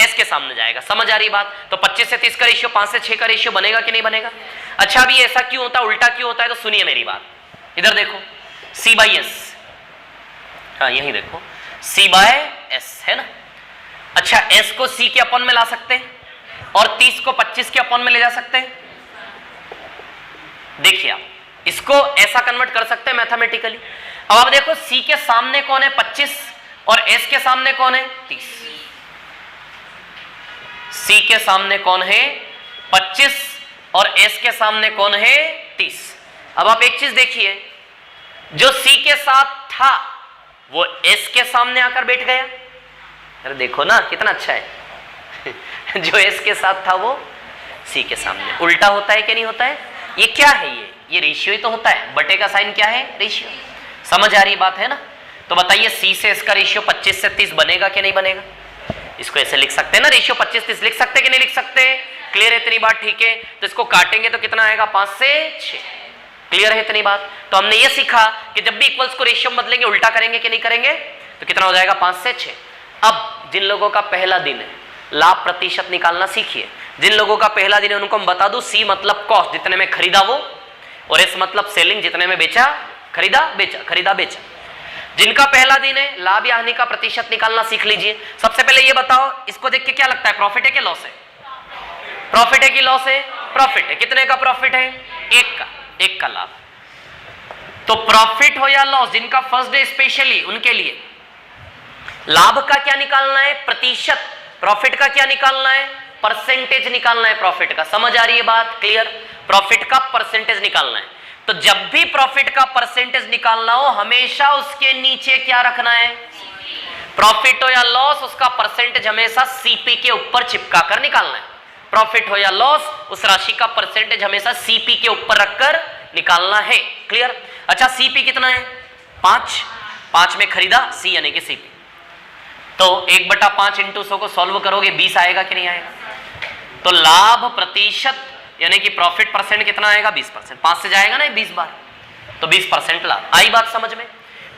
एस के सामने जाएगा। समझ आ रही बात। तो 25 से 30 का रेशियो 5 से 6 का रेशियो बनेगा कि नहीं बनेगा। अच्छा अभी ऐसा क्यों होता है, उल्टा क्यों होता है, तो सुनिए मेरी बात, इधर देखो सी बाई एस, हाँ यही देखो सी बाय एस है ना। अच्छा एस को सी के अपन में ला सकते हैं और 30 को 25 के अपन में ले जा सकते हैं। देखिए आप इसको ऐसा कन्वर्ट कर सकते हैं मैथमेटिकली। अब आप देखो सी के सामने कौन है 25 और एस के सामने कौन है 30। सी के सामने कौन है 25 और एस के सामने कौन है 30। अब आप एक चीज देखिए, जो सी के साथ था वो एस के सामने आकर बैठ गया। अरे देखो ना कितना अच्छा है जो एस के साथ था वो सी के सामने। उल्टा होता है कि नहीं होता है। ये क्या है, ये रेशियो ही तो होता है, बटे का साइन क्या है, रेशियो। समझ आ रही बात है ना। तो बताइए सी से इसका रेशियो 25 से 30 बनेगा कि नहीं बनेगा। इसको ऐसे लिख सकते हैं ना, रेशियो 25-30 लिख सकते कि नहीं लिख सकते। क्लियर है इतनी बात, ठीक है। तो इसको काटेंगे तो कितना आएगा 5 से 6। क्लियर है इतनी बात। तो हमने ये सीखा कि जब भी इक्वल्स को रेशियो में बदलेंगे उल्टा करेंगे कि नहीं करेंगे, तो कितना हो जाएगा 5 से 6। अब जिन लोगों का पहला दिन है लाभ प्रतिशत निकालना सीखिए। जिन लोगों का पहला दिन है उनको मैं बता दूं, सी मतलब कॉस्ट जितने में खरीदा वो, और एस मतलब सेलिंग जितने में बेचा, खरीदा बेचा, खरीदा बेचा। जिनका पहला दिन है लाभ या हानि का प्रतिशत निकालना सीख लीजिए। सबसे पहले ये बताओ, इसको देख के क्या लगता है, प्रॉफिट है कि लॉस है। प्रॉफिट है कि लॉस है, प्रॉफिट है। कितने का प्रॉफिट है, एक का लाभ। तो प्रॉफिट हो या लॉस, जिनका फर्स्ट डे स्पेशली उनके लिए लाभ का क्या निकालना है, प्रतिशत। प्रॉफिट का क्या निकालना है, परसेंटेज निकालना है प्रॉफिट का। समझ आ रही है बात, क्लियर। प्रॉफिट का परसेंटेज निकालना है। तो जब भी प्रॉफिट का परसेंटेज निकालना हो हमेशा उसके नीचे क्या रखना है, प्रॉफिट हो या लॉस उसका परसेंटेज हमेशा सीपी के ऊपर चिपका कर निकालना है। प्रॉफिट हो या लॉस उस राशि का परसेंटेज हमेशा सीपी के ऊपर रखकर निकालना है। क्लियर। अच्छा सीपी कितना है 5 में खरीदा सी यानी कि सीपी। तो 1/5 इंटू 100 को सॉल्व करोगे 20 आएगा कि नहीं आएगा। तो लाभ प्रतिशत यानी कि प्रॉफिट परसेंट कितना आएगा 20%। 5 से जाएगा ना 20 बार, तो 20% लाभ। आई बात समझ में।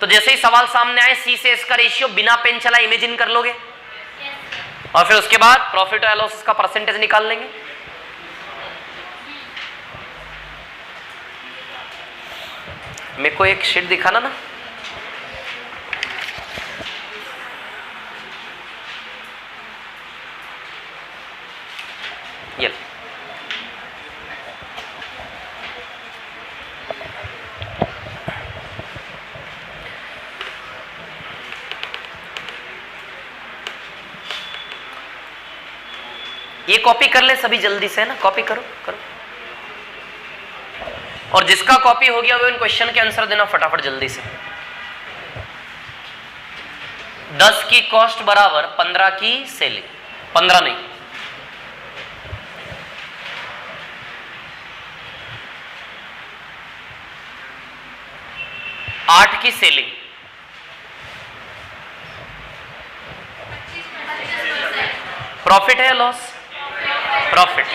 तो जैसे ही सवाल सामने आए सी से इसका रेशियो बिना पेन चला इमेजिन कर लोगे और फिर उसके बाद प्रॉफिट और लॉस का परसेंटेज निकाल लेंगे। मेरे को एक शीट दिखाना ना। ये कॉपी कर ले सभी जल्दी से, है ना। कॉपी करो करो। और जिसका कॉपी हो गया वो इन क्वेश्चन के आंसर देना फटाफट जल्दी से। 10 की कॉस्ट बराबर 15 की सेलिंग, 15 नहीं 8 की सेलिंग, 25% प्रॉफिट है लॉस, प्रॉफिट।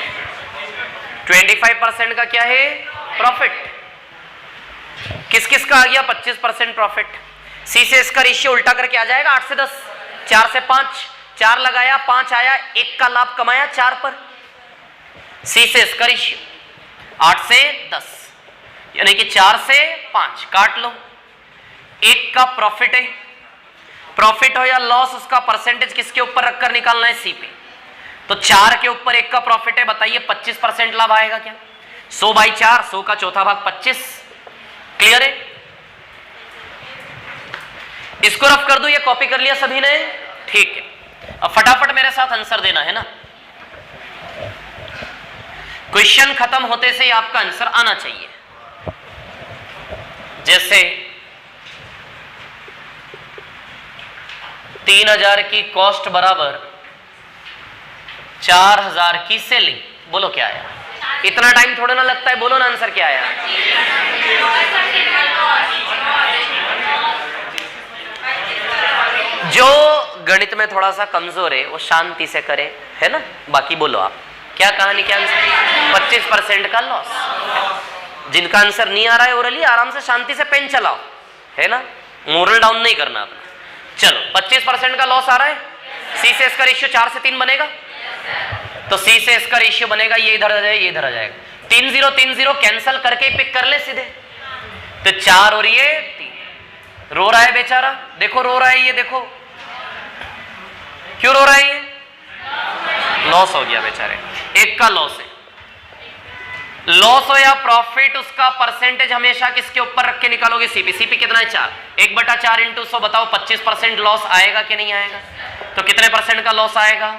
25% का क्या है, प्रॉफिट। किस किस का आ गया 25% प्रॉफिट। सी से इसका रेशियो उल्टा करके आ जाएगा 8 से 10, 4 से 5, 4 लगाया 5 आया, 1 का लाभ कमाया 4 पर। सी से इसका रेशियो 8 से 10 यानी कि 4 से 5 काट लो। 1 का प्रॉफिट है। प्रॉफिट हो या लॉस उसका परसेंटेज किसके ऊपर रखकर निकालना है, सी पे। तो 4 के ऊपर 1 का प्रॉफिट है, बताइए 25% लाभ आएगा क्या। 100/4, 100 का चौथा भाग 25। क्लियर है। इसको रफ कर दूं, ये कॉपी कर लिया सभी ने, ठीक है। अब फटाफट मेरे साथ आंसर देना है ना। क्वेश्चन खत्म होते से ही आपका आंसर आना चाहिए। जैसे 3000 की कॉस्ट बराबर 4000 की सेलिंग। बोलो क्या आया? इतना टाइम थोड़ा ना लगता है, बोलो ना आंसर क्या आया? जो गणित में थोड़ा सा कमजोर है वो शांति से करे, है ना? बाकी बोलो आप क्या कहानी, क्या आंसर? 25% का लॉस। जिनका आंसर नहीं आ रहा है ओरली, आराम से शांति से पेन चलाओ, है ना? मोरल डाउन नहीं करना अपना। चलो 25% का लॉस आ रहा है, सी से इसका रेशियो 4 से 3 बनेगा, तो सी से इसका रेशियो बनेगा, ये इधर आ जाएगा, ये इधर आ जाएगा, 30 कैंसिल करके पिक कर ले सीधे, तो 4 और ये 3। रो रहा है बेचारा, देखो रो रहा है ये, देखो क्यों रो रहा है ये? लॉस हो गया बेचारे, एक का लॉस है। लॉस हो या प्रॉफिट, उसका परसेंटेज हमेशा किसके ऊपर रख के निकालोगे? सीपी। सीपी कितना है? 4। 1/4 इंटू 100, बताओ 25% लॉस आएगा कि नहीं आएगा? तो कितने परसेंट का लॉस आएगा?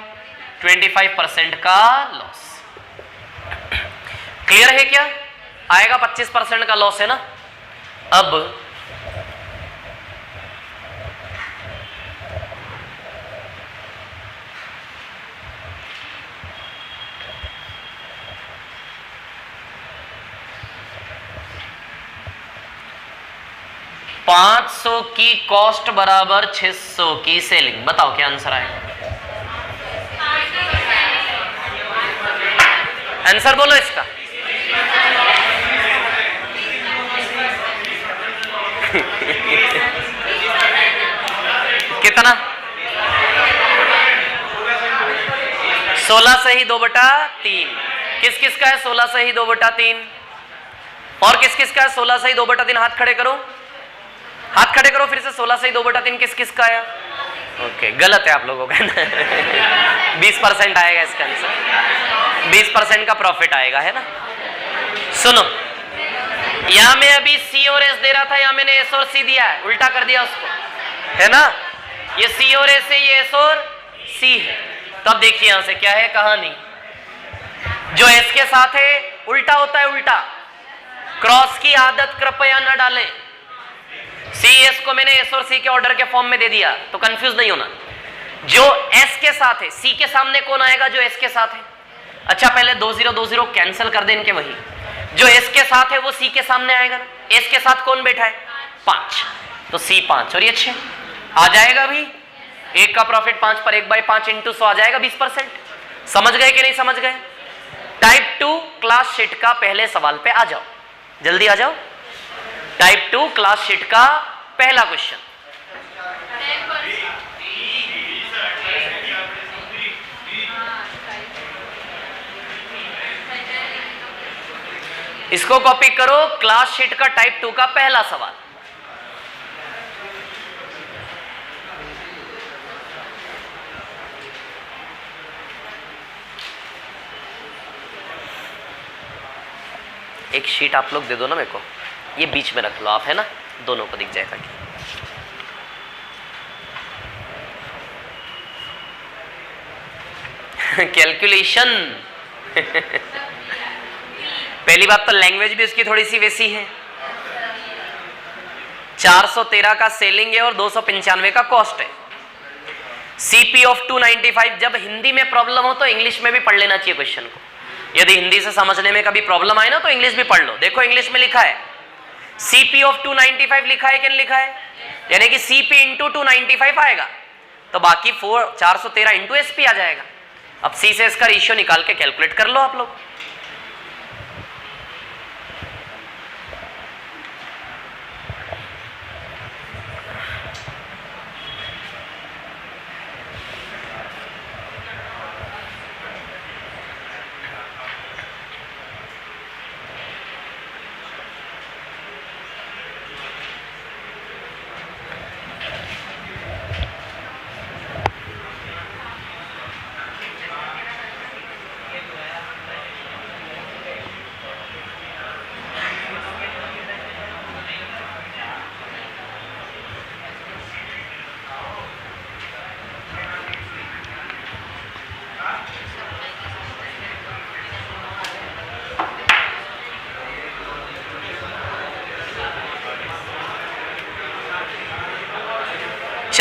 25% का लॉस। क्लियर है क्या? आएगा 25% का लॉस, है ना? अब $500 की कॉस्ट बराबर 600 की सेलिंग। बताओ क्या आंसर आएगा? आंसर बोलो इसका। कितना? 16 से ही 2/3। किस किस का है 16 से ही 2/3? और किस किस का है 16 से ही 2/3? हाथ खड़े करो, हाथ खड़े करो फिर से। 16 से ही 2/3 किस किस का आया? ओके, गलत है आप लोगों का। 20% आएगा इसका आंसर। 20% का प्रॉफिट आएगा, है ना? सुनो, यहां मैं अभी सी और एस दे रहा था, यहां मैंने एस और सी दिया है, उल्टा कर दिया उसको, है ना? ये सी और एस है, ये एस और सी है। तब देखिए यहां से क्या है कहानी। जो एस के साथ है उल्टा होता है, उल्टा। क्रॉस की आदत कृपया न डालें। सी एस को मैंने एस और सी के ऑर्डर के फॉर्म में दे दिया, तो कंफ्यूज नहीं होना। जो एस के साथ है, सी के सामने कौन आएगा? जो एस के साथ है। अच्छा, पहले 20 कैंसिल कर दे इनके, वही जो एस के साथ है वो सी के सामने आएगा ना। एस के साथ कौन बैठा है? 5, तो सी 5 और ये 6 आ जाएगा भी। एक का प्रॉफिट 5 पर 1/5 इंटू 100 आ जाएगा 20%। समझ गए कि नहीं समझ गए? टाइप 2 क्लास शीट का पहले सवाल पे आ जाओ, जल्दी आ जाओ। टाइप 2 क्लास शीट का पहला क्वेश्चन। इसको कॉपी करो, क्लास शीट का टाइप 2 का पहला सवाल। एक शीट आप लोग दे दो ना मेरे को, ये बीच में रख लो आप, है ना? दोनों को दिख जाएगा कि कैलकुलेशन। पहली बात तो लैंग्वेज भी उसकी थोड़ी सी वैसी है। 413 का सेलिंग है और 295 का कॉस्ट है। CP of 295। जब हिंदी में प्रॉब्लम हो तो इंग्लिश में भी पढ़ लेना चाहिए क्वेश्चन को। यदि हिंदी से समझने में कभी प्रॉब्लम आए ना तो इंग्लिश भी पढ़ लो। देखो इंग्लिश में लिखा है सीपी ऑफ 295 लिखा है कि नहीं लिखा है? यानी कि सीपी इंटू 295 आएगा, तो बाकी 413 इंटू एसपी आ जाएगा। अब सी से इसका रेशियो निकाल के कैलकुलेट कर लो आप लोग।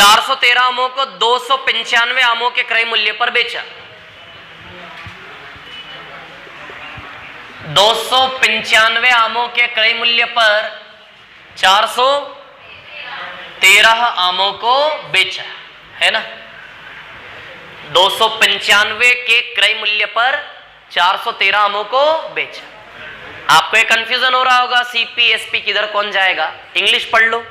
413 आमों को 295 आमों के क्रय मूल्य पर बेचा। 295 आमों के क्रय मूल्य पर 413 आमों को बेचा, है ना। 295 के क्रय मूल्य पर 413 आमों को बेचा। आपको एक कंफ्यूजन हो रहा होगा, सीपी एसपी किधर कौन जाएगा, इंग्लिश पढ़ लो,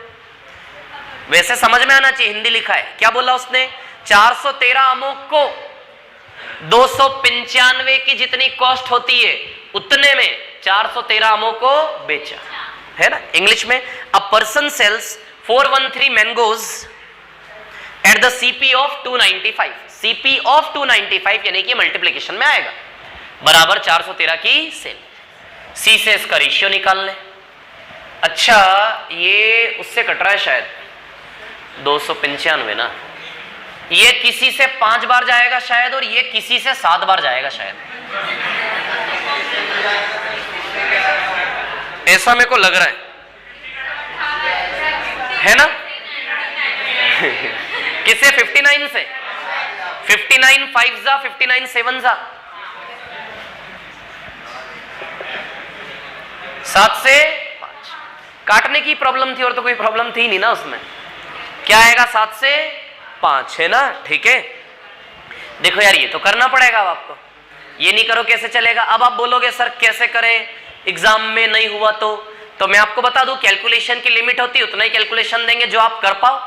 वैसे समझ में आना चाहिए, हिंदी लिखा है। क्या बोला उसने, 413 आमों को 295 की जितनी कॉस्ट होती है उतने में 413 आमों को बेचा, है ना। इंग्लिश में a person sells 413 mangoes at the CP of 295, CP of 295 यानी कि मल्टीप्लीकेशन में आएगा, बराबर 413 की सेल। सी से इसका रेशियो निकाल ले। अच्छा ये उससे कट रहा है शायद 295 ना, ये किसी से 5 बार जाएगा शायद और ये किसी से 7 बार जाएगा शायद, ऐसा मेरे को लग रहा है ना। किसे 59 से, 59 5 जा, 59 7 जा, 7 से 5 काटने की प्रॉब्लम थी और तो कोई प्रॉब्लम थी नहीं ना उसमें। क्या आएगा 7 से 5, है ना, ठीक है। देखो यार ये तो करना पड़ेगा अब आपको, ये नहीं करो कैसे चलेगा। अब आप बोलोगे सर कैसे करें, एग्जाम में नहीं हुआ तो मैं आपको बता दूं कैलकुलेशन की लिमिट होती है, उतना ही कैलकुलेशन देंगे जो आप कर पाओ।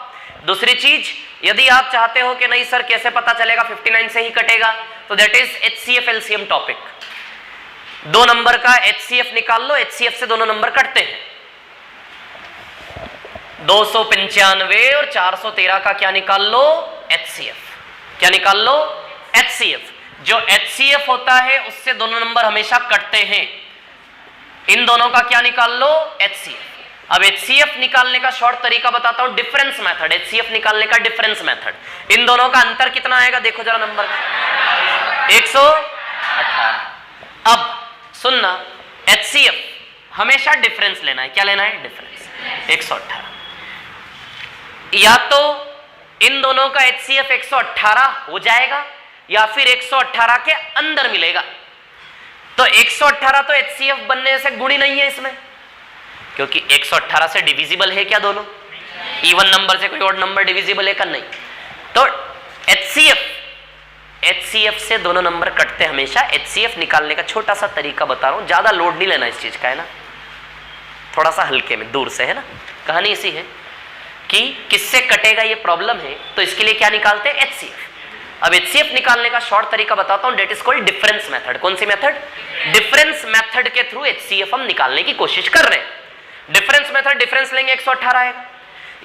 दूसरी चीज, यदि आप चाहते हो कि नहीं सर कैसे पता चलेगा 59 से ही कटेगा, तो that is HCF LCM topic. 2 number का HCF निकाल लो, HCF से दोनों नंबर कटते हैं। 295 और 413 का क्या निकाल लो, HCF। क्या निकाल लो, HCF। जो HCF होता है उससे दोनों नंबर हमेशा कटते हैं। इन दोनों का क्या निकाल लो, HCF। अब HCF निकालने का शॉर्ट तरीका बताता हूं, डिफरेंस मेथड। HCF निकालने का डिफरेंस मेथड। इन दोनों का अंतर कितना आएगा देखो जरा नंबर का, 118। अब सुनना, HCF हमेशा डिफरेंस लेना है। क्या लेना है, डिफरेंस, 118। या तो इन दोनों का HCF 118 हो जाएगा या फिर 118 के अंदर मिलेगा। तो 118 तो HCF बनने से गुणी नहीं है इसमें, क्योंकि 118 से डिविजिबल है क्या दोनों, इवन नंबर से कोई ऑड नंबर डिविजिबल है क्या, नहीं। तो HCF से दोनों नंबर कटते हमेशा। HCF निकालने का छोटा सा तरीका बता रहा हूं, ज्यादा लोड नहीं लेना इस चीज का, है ना, थोड़ा सा हल्के में दूर से, है ना। कहानी इसी है कि किससे कटेगा ये प्रॉब्लम है, तो इसके लिए क्या निकालते हैं, HCF। अब HCF निकालने का शॉर्ट तरीका बताता हूं, that is called difference method. कौन सी मेथड, डिफरेंस मेथड के थ्रू HCF हम निकालने की कोशिश कर रहे हैं। डिफरेंस मेथड, डिफरेंस लेंगे 118 आएगा,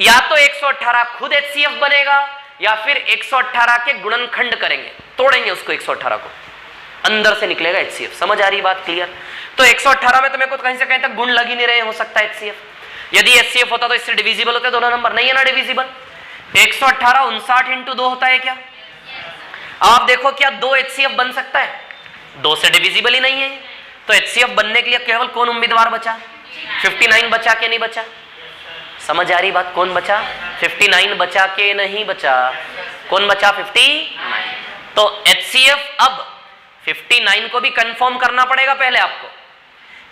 या तो 118 खुद HCF बनेगा या फिर 118 के गुणनखंड करेंगे, तोड़ेंगे उसको 118 को, अंदर से निकलेगा HCF। समझ आ रही बात, क्लियर। तो 118 में तो मेरे को कहीं से कहीं तक गुण लग ही नहीं रहे, हो सकता है HCF। यदि HCF होता तो इससे डिविजिबल होते दोनों नंबर, नहीं है ना डिविजिबल। 118 59 इंटू 2 होता है क्या, आप देखो क्या 2 HCF बन सकता है, 2 से डिविजिबल ही नहीं है। तो HCF बनने के लिए केवल कौन उम्मीदवार बचा, 59 बचा के नहीं बचा। समझ आ रही बात, कौन बचा, 59 बचा के नहीं बचा, कौन बचा, 59। तो HCF अब 59 को भी कंफर्म करना पड़ेगा पहले आपको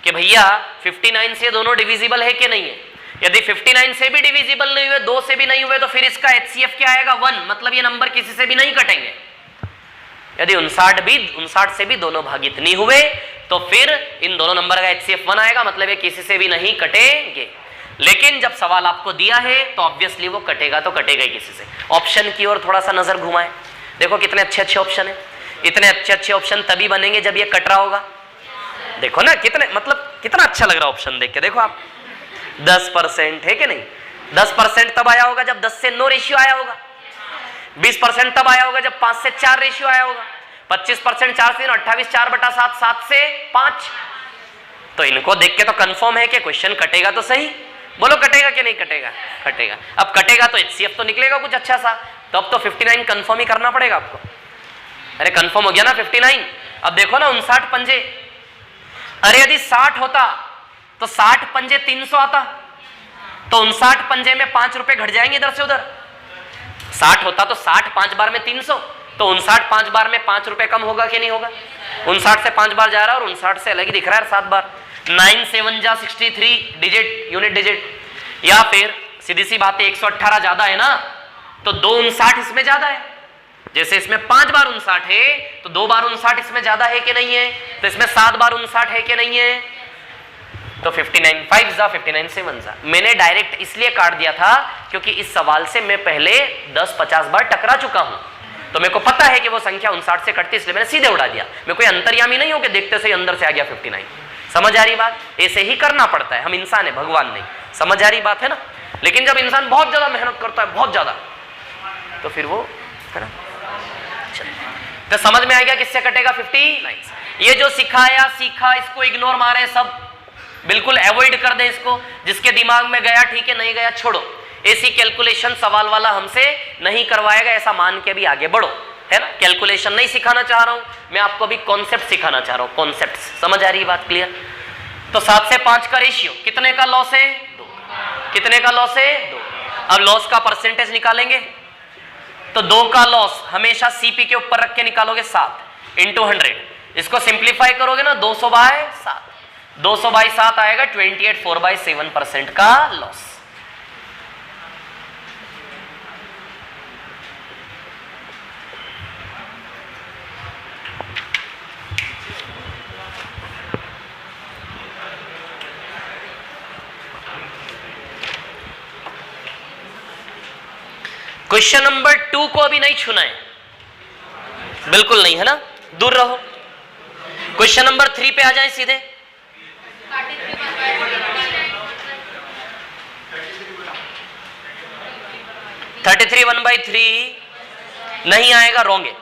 कि भैया 59 से दोनों डिविजिबल है कि नहीं है। यदि 59 से भी डिविजिबल नहीं हुए, 2 से भी नहीं हुए, तो फिर इसका HCF क्या आएगा, 1, मतलब ये नंबर किसी से भी नहीं कटेंगे। यदि 59 से भी दोनों भागित नहीं हुए तो फिर इन दोनों नंबर का HCF 1 आएगा, मतलब ये किसी से भी नहीं कटेंगे। लेकिन जब सवाल आपको दिया है तो ऑब्वियसली वो कटेगा तो कटेगा ही किसी से। ऑप्शन की ओर थोड़ा सा नजर घुमाएं, देखो कितने अच्छे अच्छे ऑप्शन है। इतने अच्छे अच्छे ऑप्शन तभी बनेंगे जब ये कट रहा होगा। देखो ना कितने, मतलब कितना अच्छा लग रहा ऑप्शन देख के। देखो आप 10% है कि नहीं, 10% तब आया होगा जब 10 से 9 रेशियो आया होगा। 20% तब आया होगा जब 5 से 4 रेशियो आया होगा। 25% 4 से 28, 4/7, 7 से 5। तो इनको देख के तो कंफर्म है कि क्वेश्चन कटेगा तो सही। बोलो कटेगा कि नहीं कटेगा, कटेगा। अब कटेगा तो HCF तो निकलेगा कुछ अच्छा सा, तो अब तो 59 कंफर्म ही करना पड़ेगा आपको। अरे कंफर्म हो गया ना 59। अब देखो ना 59 पंजे, अरे यदि 60 होता तो 60 पंजे 300 आता, तो 59 पंजे में 5 रुपए घट जाएंगे इधर से उधर। 60 होता तो 60 5 बार में 300, तो 59 5 बार में 5 रुपए कम होगा कि नहीं होगा? 59 से 5 बार जा रहा है और 59 से अलग ही दिख रहा है 7 बार। 9 7 जा 63 डिजिट, यूनिट डिजिट। या फिर सीधी सी बात है 118 ज्यादा है ना, तो 2 59 इसमें ज्यादा है। जैसे इसमें 5 बार 59 है तो 2 बार 59 इसमें ज्यादा है कि नहीं है? तो इसमें 7 बार 59 है कि नहीं है? तो 59 5 जा 59 7 जा। मैंने डायरेक्ट इसलिए काट दिया था क्योंकि इस सवाल से मैं पहले 10-50 बार टकरा चुका हूं, तो मेरे को पता है कि वो संख्या 59 से कटती, इसलिए मैंने सीधे उड़ा दिया। मैं कोई अंतर्यामी नहीं हूं कि देखते से अंदर से आ गया 59। समझ आ रही बात? ऐसे ही करना पड़ता है, हम इंसान है, भगवान नहीं। समझ आ रही बात है ना? लेकिन जब इंसान बहुत ज्यादा मेहनत करता है, बहुत ज्यादा, तो फिर वो है ना, तो समझ में आ गया किससे कटेगा 59। ये जो सिखाया सीखा इसको इग्नोर मारे, सब बिल्कुल अवॉइड कर दे इसको। जिसके दिमाग में गया ठीक है, नहीं गया छोड़ो। ऐसी कैलकुलेशन सवाल वाला हमसे नहीं करवाएगा, ऐसा मान के भी आगे बढ़ो, है ना। कैलकुलेशन नहीं सिखाना चाह रहा हूं मैं, आपको अभी कॉन्सेप्ट सिखाना चाह रहा हूं, कॉन्सेप्ट। समझ आ रही बात? क्लियर? तो 7 से 5 का रेशियो कितने का लॉस है? 2। कितने का लॉस है? 2। अब लॉस का परसेंटेज निकालेंगे तो 2 का लॉस हमेशा सीपी के ऊपर रख के निकालोगे 7 इंटू 100। इसको सिंप्लीफाई करोगे ना 200/7, 200/7 आएगा 28 4/7% का लॉस। क्वेश्चन नंबर 2 को अभी नहीं छूना है, बिल्कुल नहीं, है ना, दूर रहो। क्वेश्चन नंबर 3 पे आ जाए सीधे। थर्टी 1/3 नहीं आएगा, रॉन्ग है,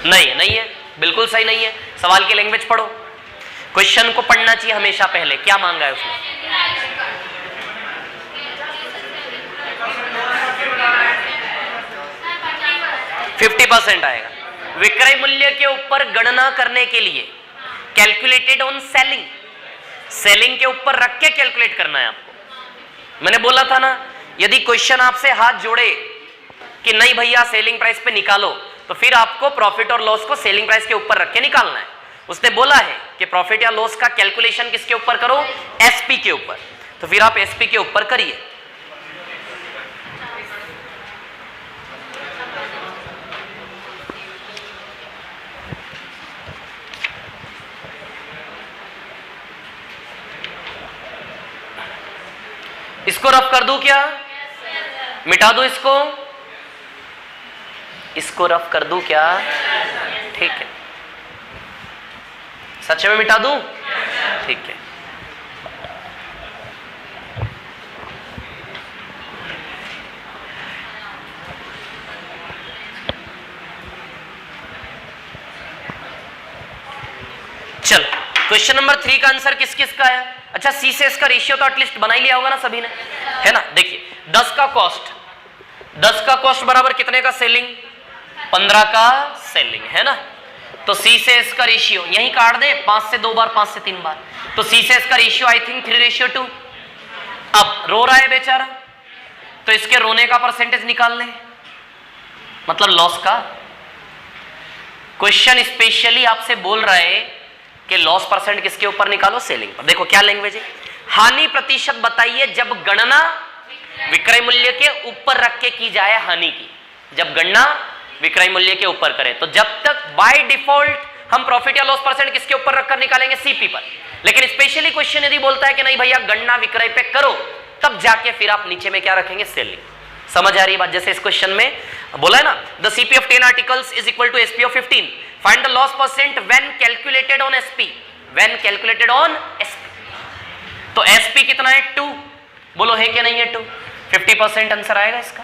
नहीं है, बिल्कुल सही नहीं है। सवाल की लैंग्वेज पढ़ो, क्वेश्चन को पढ़ना चाहिए हमेशा पहले। क्या मांगा है उसने? 50% आएगा। विक्रय मूल्य के ऊपर गणना करने के लिए कैलकुलेटेड ऑन सेलिंग, सेलिंग के ऊपर रख के कैलकुलेट करना है आपको। मैंने बोला था ना, यदि क्वेश्चन आपसे हाथ जोड़े कि नहीं भैया सेलिंग प्राइस पे निकालो, तो फिर आपको प्रॉफिट और लॉस को सेलिंग प्राइस के ऊपर रख के निकालना है। उसने बोला है कि प्रॉफिट या लॉस का कैलकुलेशन किसके ऊपर करो? एसपी के ऊपर। तो फिर आप एसपी के ऊपर करिए। इसको रफ कर दूं क्या? मिटा दूं इसको? इसको रफ कर दूं क्या? ठीक है, सच में मिटा दूं? ठीक है। चल, क्वेश्चन नंबर 3 का आंसर किस किस का है? अच्छा, सी से एस का रेशियो तो एटलीस्ट बना ही लिया होगा ना सभी ने, है ना। देखिए 10 का कॉस्ट बराबर कितने का? सेलिंग। 15 का सेलिंग, है ना। तो सी से एस का रेशियो यही काट दे, 5 से 2 बार, 5 से 3 बार। तो सी से एस का रेशियो आई थिंक 3:2। अब रो रहा है बेचारा, तो इसके रोने का परसेंटेज निकाल ले, मतलब लॉस का। क्वेश्चन स्पेशली आपसे बोल रहा है कि लॉस परसेंट किसके ऊपर निकालो? सेलिंग पर। देखो क्या लैंग्वेज है, हानि प्रतिशत बताइए जब गणना विक्रय मूल्य के ऊपर रख के की जाए हानि की। जब गणना विक्रय मूल्य के ऊपर करें, तो जब तक बाय डिफॉल्ट हम प्रॉफिट या लॉस परसेंट किसके ऊपर रखकर निकालेंगे? सीपी पर। लेकिन स्पेशली क्वेश्चन यदि बोलता है कि नहीं भैया गणना विक्रय पे करो, तब जाके फिर आप नीचे में क्या रखेंगे? सेलिंग। समझ आ रही बात? जैसे इस क्वेश्चन में बोला है ना, the CP of 10 articles is equal to SP of 15, find the loss percent when calculated on SP, when calculated on SP. तो एसपी कितना है? 2। बोलो है कि नहीं है? 2। 50% आंसर आएगा इसका।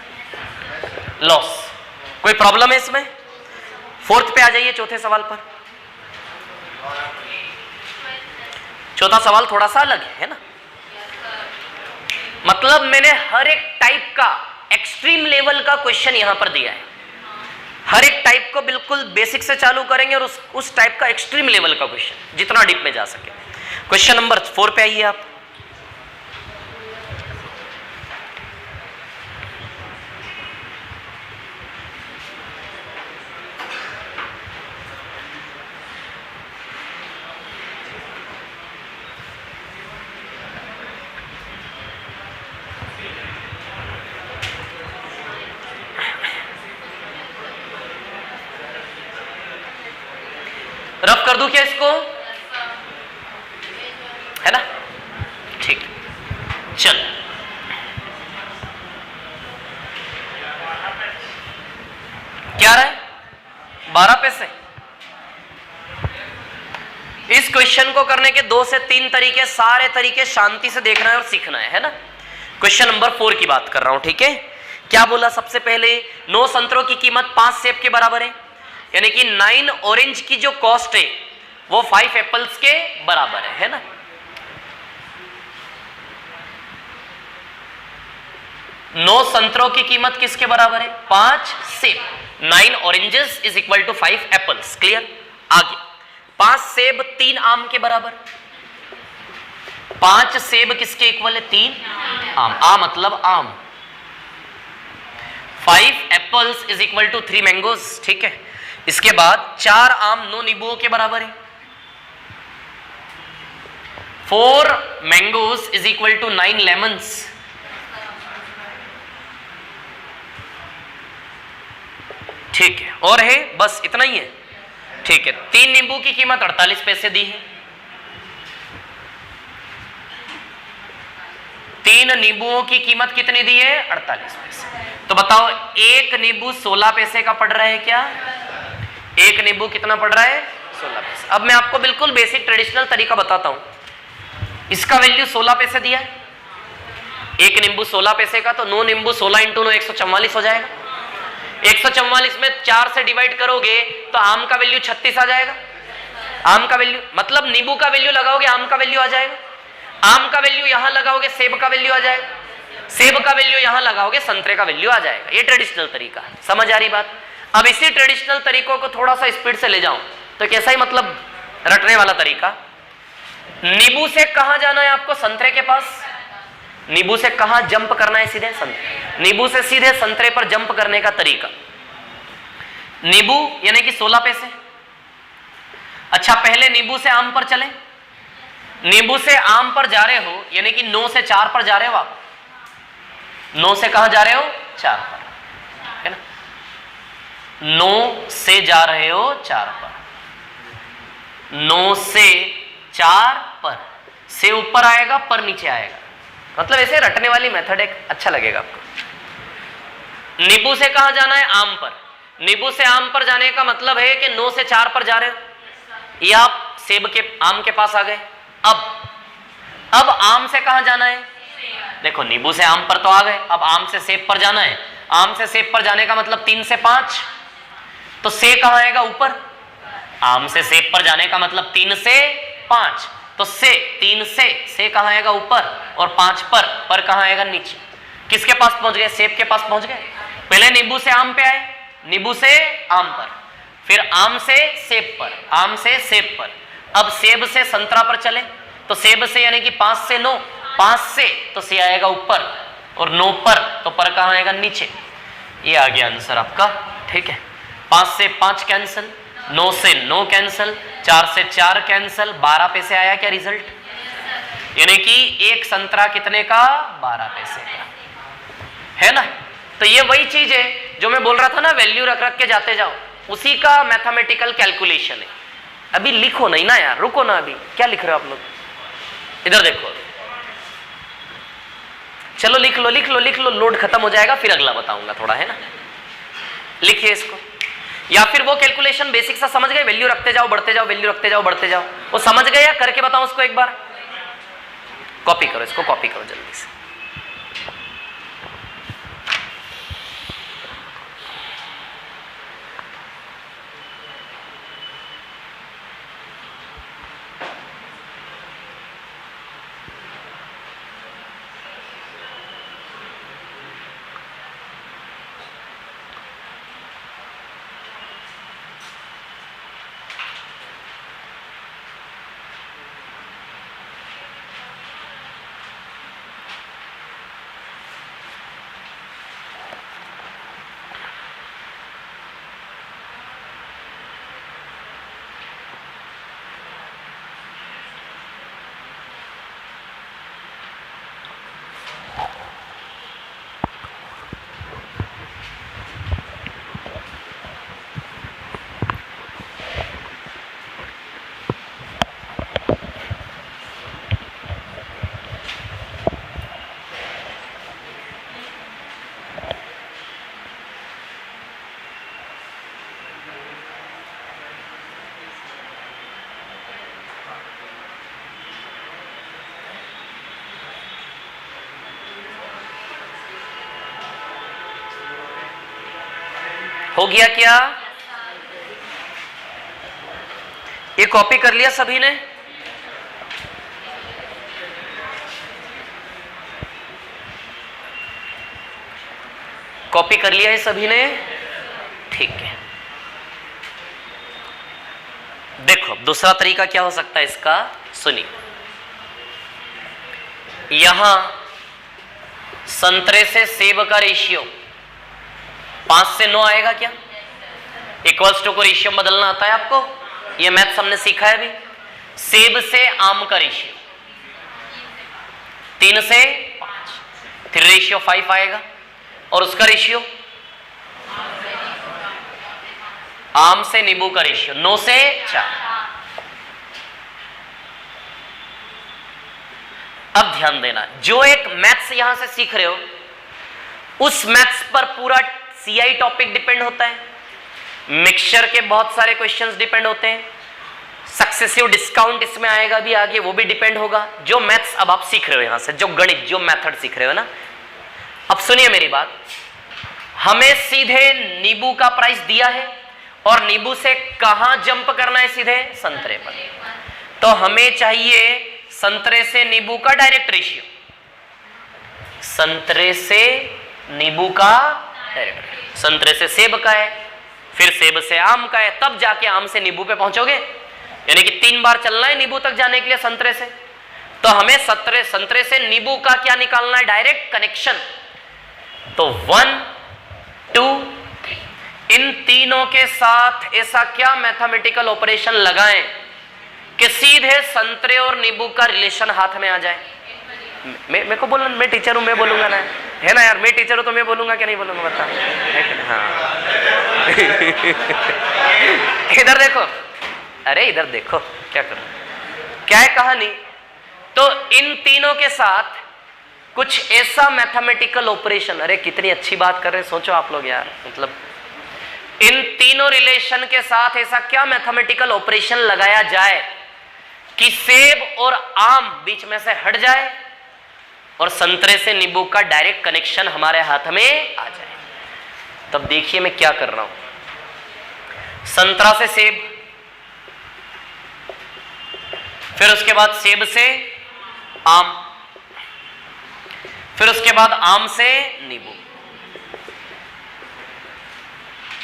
लॉस, कोई प्रॉब्लम है इसमें? 4th पे आ जाइए, चौथे सवाल पर। चौथा सवाल थोड़ा सा अलग है ना, मतलब मैंने हर एक टाइप का एक्सट्रीम लेवल का क्वेश्चन यहां पर दिया है। हर एक टाइप को बिल्कुल बेसिक से चालू करेंगे और उस टाइप का एक्सट्रीम लेवल का क्वेश्चन, जितना डीप में जा सके। क्वेश्चन नंबर 4 पे आइए आप। दूं क्या इसको? है ना, ठीक। चल, क्या रहा है? 12 पैसे। इस क्वेश्चन को करने के 2 से 3 तरीके, सारे तरीके शांति से देखना है और सीखना है ना। क्वेश्चन नंबर 4 की बात कर रहा हूं, ठीक है। क्या बोला सबसे पहले? 9 संतरों की कीमत 5 सेब के बराबर है, यानी कि 9 ऑरेंज की जो कॉस्ट है वो 5 एप्पल्स के बराबर है ना। नौ संतरों की कीमत किसके बराबर है? 5 सेब। 9 oranges is equal to 5 apples. Clear? आगे 5 सेब 3 आम के बराबर। 5 सेब किसके इक्वल है? 3 आम। आ मतलब आम। 5 apples is equal to 3 mangoes, ठीक है। इसके बाद 4 आम 9 नींबुओं के बराबर है। 4 mangoes is equal to 9 lemons. ठीक है, और है? बस इतना ही है, ठीक है। 3 नींबू की कीमत 48 पैसे दी है। 3 नींबुओं की कीमत कितनी दी है? 48 पैसे। तो बताओ, एक नींबू 16 पैसे का पड़ रहा है क्या? एक नींबू कितना पड़ रहा है? 16 पैसे। अब मैं आपको बिल्कुल बेसिक ट्रेडिशनल तरीका बताता हूं। इसका वैल्यू 16 पैसे दिया है, एक नींबू 16 पैसे का, तो 9 नींबू 16 इंटू 9 144 हो जाएगा। 144 में 4 से डिवाइड करोगे तो आम का वैल्यू 36 आ जाएगा। आम का वैल्यू मतलब नींबू का वैल्यू लगाओगे आम का वैल्यू आ जाएगा। आम का वैल्यू यहां लगाओगे सेब का वैल्यू आ जाएगा। सेब का वैल्यू यहां लगाओगे संतरे का वैल्यू आ जाएगा। ये ट्रेडिशनल तरीका है, समझ आ रही बात? अब इसी ट्रेडिशनल तरीकों को थोड़ा सा स्पीड से ले जाऊं तो कैसा ही, मतलब रटने वाला तरीका। नींबू से कहां जाना है आपको? संतरे के पास। नींबू से कहां जंप करना है? सीधे संतरे। नींबू से सीधे संतरे पर जंप करने का तरीका। नींबू यानी कि 16 पैसे। अच्छा, पहले नींबू से आम पर चले। नींबू से आम पर जा रहे हो यानी कि 9 से 4 पर जा रहे हो आप। 9 से कहां जा रहे हो? 4 पर, है ना। 9 से जा रहे हो 4 पर। 9 से 4 पर, से ऊपर आएगा पर नीचे आएगा, मतलब ऐसे रटने वाली मेथड एक अच्छा लगेगा आपको। नींबू से कहां जाना है? आम पर। नींबू से आम पर जाने का मतलब है कि 9 से 4 पर जा रहे हो, या आप सेब के आम के पास आ गए। अब आम से कहां जाना है? देखो, नींबू से आम पर तो आ गए, अब आम से सेब पर जाना है। आम से सेब पर जाने का मतलब 3 से 5, तो से कहां आएगा? ऊपर। आम से सेब पर जाने का मतलब 3 से 5, तो से 3 से कहां आएगा? ऊपर, और 5 पर कहां आएगा? नीचे। किसके पास पहुंच गए? सेब के पास पहुंच गए। पहले नींबू से आम पे आए, नींबू से आम पर, फिर आम से सेब पर, आम से सेब पर। अब सेब से संतरा पर चले, तो सेब से यानी कि 5 से 9, 5 से तो से आएगा ऊपर, और 9 पर तो पर कहां आएगा? नीचे। ये आ गया आंसर आपका, ठीक है। 5 से 5 कैंसिल, 9 से 9 कैंसिल, 4 से 4 कैंसिल, 12 पैसे आया क्या रिजल्ट? यानी कि एक संतरा कितने का? 12 पैसे का, है ना। तो ये वही चीज है जो मैं बोल रहा था ना, वैल्यू रख रख के जाते जाओ, उसी का मैथमेटिकल कैलकुलेशन है। अभी लिखो नहीं ना यार, रुको ना, अभी क्या लिख रहे हो आप लोग? इधर देखो, चलो लिख लो लिख लो लिख लो, लोड खत्म हो जाएगा फिर अगला बताऊंगा थोड़ा, है ना। लिखिए इसको, या फिर वो कैलकुलेशन बेसिक सा समझ गए? वैल्यू रखते जाओ बढ़ते जाओ, वैल्यू रखते जाओ बढ़ते जाओ, वो समझ गए? या करके बताऊं उसको एक बार? कॉपी करो इसको, कॉपी करो जल्दी से। हो गया क्या? ये कॉपी कर लिया सभी ने? कॉपी कर लिया है सभी ने? ठीक है। देखो दूसरा तरीका क्या हो सकता है इसका, सुनिए। यहां संतरे से सेब का रेशियो 5 से 9 आएगा क्या? इक्वल्स टू को रेशियो बदलना आता है आपको, ये मैथ्स हमने सीखा है अभी। सेब से आम का रेशियो 3 से 5, फिर रेशियो 5 आएगा, और उसका रेशियो आम से नींबू का रेशियो 9 से 4। अब ध्यान देना, जो एक मैथ्स यहां से सीख रहे हो उस मैथ्स पर पूरा सीआई टॉपिक डिपेंड होता है, मिक्सचर के बहुत सारे क्वेश्चंस डिपेंड होते हैं, सक्सेसिव डिस्काउंट इसमें आएगा भी आगे, वो भी डिपेंड होगा। जो मैथ्स अब आप सीख रहे हो यहां से, जो गणित, जो मेथड सीख रहे हो ना, अब सुनिए मेरी बात। हमें सीधे नींबू का प्राइस दिया है और नींबू से कहां जंप करना है? सीधे संतरे पर। तो हमें चाहिए संतरे से नींबू का डायरेक्ट रेशियो, संतरे से नींबू का डायरेक्ट, संतरे से सेब का है, फिर सेब से आम का है, तब जाके आम से नींबू पे पहुंचोगे। यानी कि 3 बार चलना है नींबू तक जाने के लिए संतरे से। तो हमें संतरे से नींबू का क्या निकालना है? Direct connection. तो 1 2 3 इन तीनों के साथ ऐसा क्या मैथमेटिकल ऑपरेशन लगाएं कि सीधे संतरे और नींबू का रिलेशन हाथ में आ जाए। मेरे को बोलना, मैं टीचर हूं, मैं बोलूंगा ना, है ना यार, मैं टीचर हूं तो मैं बोलूंगा क्या नहीं बोलूंगा, बता। हाँ इधर देखो, अरे इधर देखो क्या करो, क्या है कहानी। तो इन तीनों के साथ कुछ ऐसा मैथमेटिकल ऑपरेशन, अरे कितनी अच्छी बात कर रहे हैं, सोचो आप लोग यार, मतलब इन तीनों रिलेशन के साथ ऐसा क्या मैथमेटिकल ऑपरेशन लगाया जाए कि सेब और आम बीच में से हट जाए और संतरे से नींबू का डायरेक्ट कनेक्शन हमारे हाथ में आ जाए। तब देखिए मैं क्या कर रहा हूं। संतरा से सेब, फिर उसके बाद सेब से आम, फिर उसके बाद आम से नींबू।